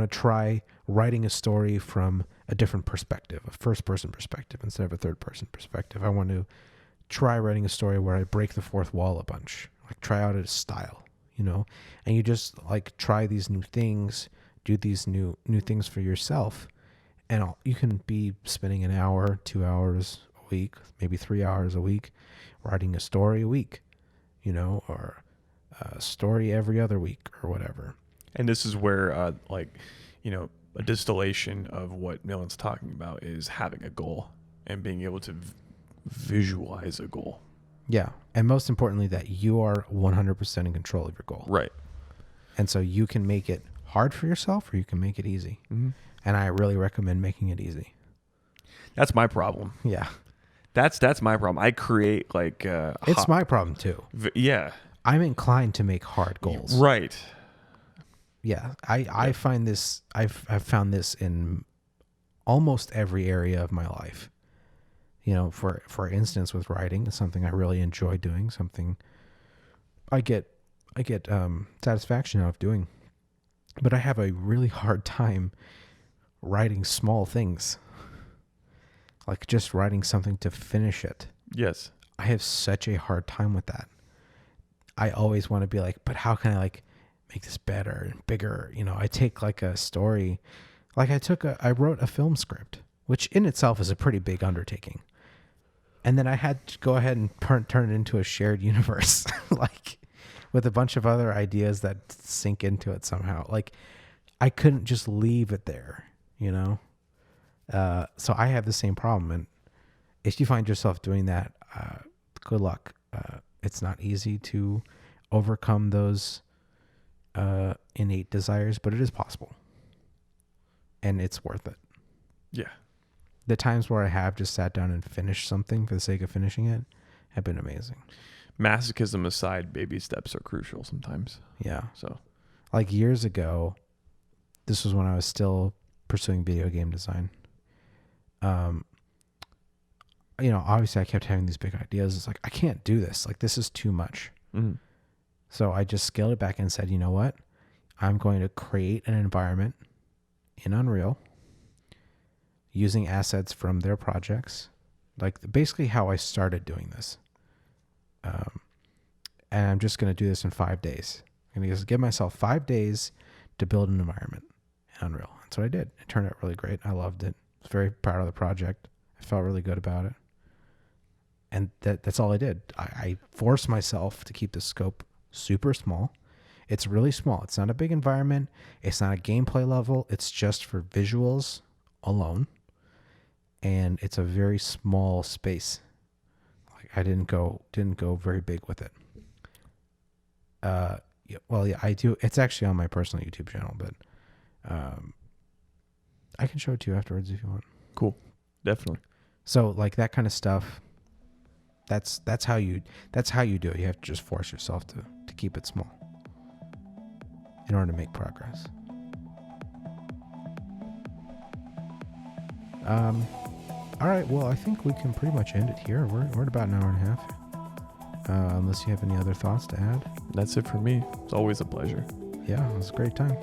try writing a story from a different perspective, a first-person perspective instead of a third-person perspective. I want to try writing a story where I break the fourth wall a bunch, like try out a style, and you just like try these new things, do these new things for yourself, and you can be spending an hour, 2 hours a week, maybe 3 hours a week, writing a story a week, or a story every other week or whatever. And this is where, a distillation of what Milan's talking about is having a goal and being able to visualize a goal. Yeah. And most importantly, that you are 100% in control of your goal. Right. And so you can make it hard for yourself or you can make it easy. Mm-hmm. And I really recommend making it easy. That's my problem. Yeah. That's my problem. I create it's my problem too. Yeah. I'm inclined to make hard goals. Right. Yeah. I find this, I've found this in almost every area of my life. For instance, with writing, it's something I really enjoy doing, something I get satisfaction out of doing. But I have a really hard time writing small things. Like just writing something to finish it. Yes. I have such a hard time with that. I always want to be like, but how can I make this better and bigger. I take like a story, like I wrote a film script, which in itself is a pretty big undertaking. And then I had to go ahead and turn it into a shared universe, like with a bunch of other ideas that sink into it somehow. Like I couldn't just leave it there, so I have the same problem. And if you find yourself doing that, good luck. It's not easy to overcome those innate desires, but it is possible. And it's worth it. Yeah. The times where I have just sat down and finished something for the sake of finishing it have been amazing. Masochism aside, baby steps are crucial sometimes. Yeah. So, like years ago, this was when I was still pursuing video game design. Obviously I kept having these big ideas. It's like, I can't do this. Like, this is too much. mm-hmm. So I just scaled it back and said, you know what? I'm going to create an environment in Unreal using assets from their projects, like basically how I started doing this. And I'm just going to do this in 5 days. I'm going to just give myself 5 days to build an environment in Unreal. That's what I did. It turned out really great. I loved it. I was very proud of the project. I felt really good about it. And that's all I did. I forced myself to keep the scope super small. It's really small. It's not a big environment. It's not a gameplay level. It's just for visuals alone. And it's a very small space. Like I didn't go very big with it. I do. It's actually on my personal YouTube channel, but I can show it to you afterwards if you want. Cool. Definitely. So like that kind of stuff, that's how you do it. You have to just force yourself to keep it small in order to make progress. All right, well, I think we can pretty much end it here. We're at about an hour and a half. Unless you have any other thoughts to add. That's it for me. It's always a pleasure. Yeah, it was a great time.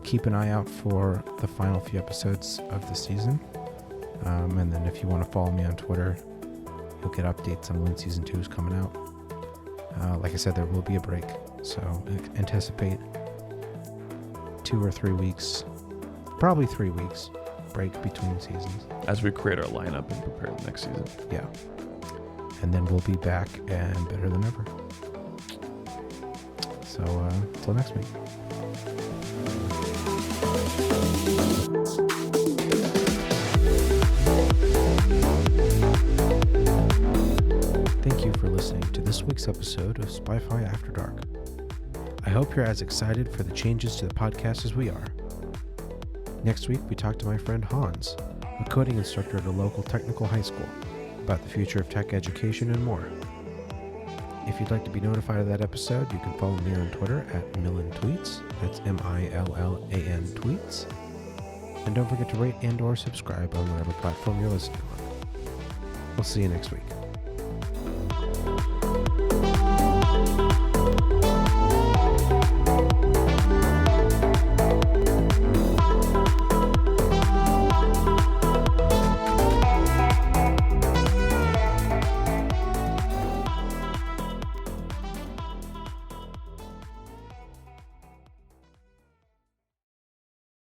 Keep an eye out for the final few episodes of the season. And then if you want to follow me on Twitter, you'll get updates on when season 2 is coming out. Like I said, there will be a break. So anticipate 2 or 3 weeks, probably 3 weeks break between seasons. As we create our lineup and prepare the next season. Yeah. And then we'll be back and better than ever. So until next week. Thank you for listening to this week's episode of SpyFy After Dark. I hope you're as excited for the changes to the podcast as we are. Next week, we talk to my friend Hans, a coding instructor at a local technical high school, about the future of tech education and more. If you'd like to be notified of that episode, you can follow me on Twitter at MillanTweets. That's MILLAN tweets. And don't forget to rate and or subscribe on whatever platform you're listening on. We'll see you next week.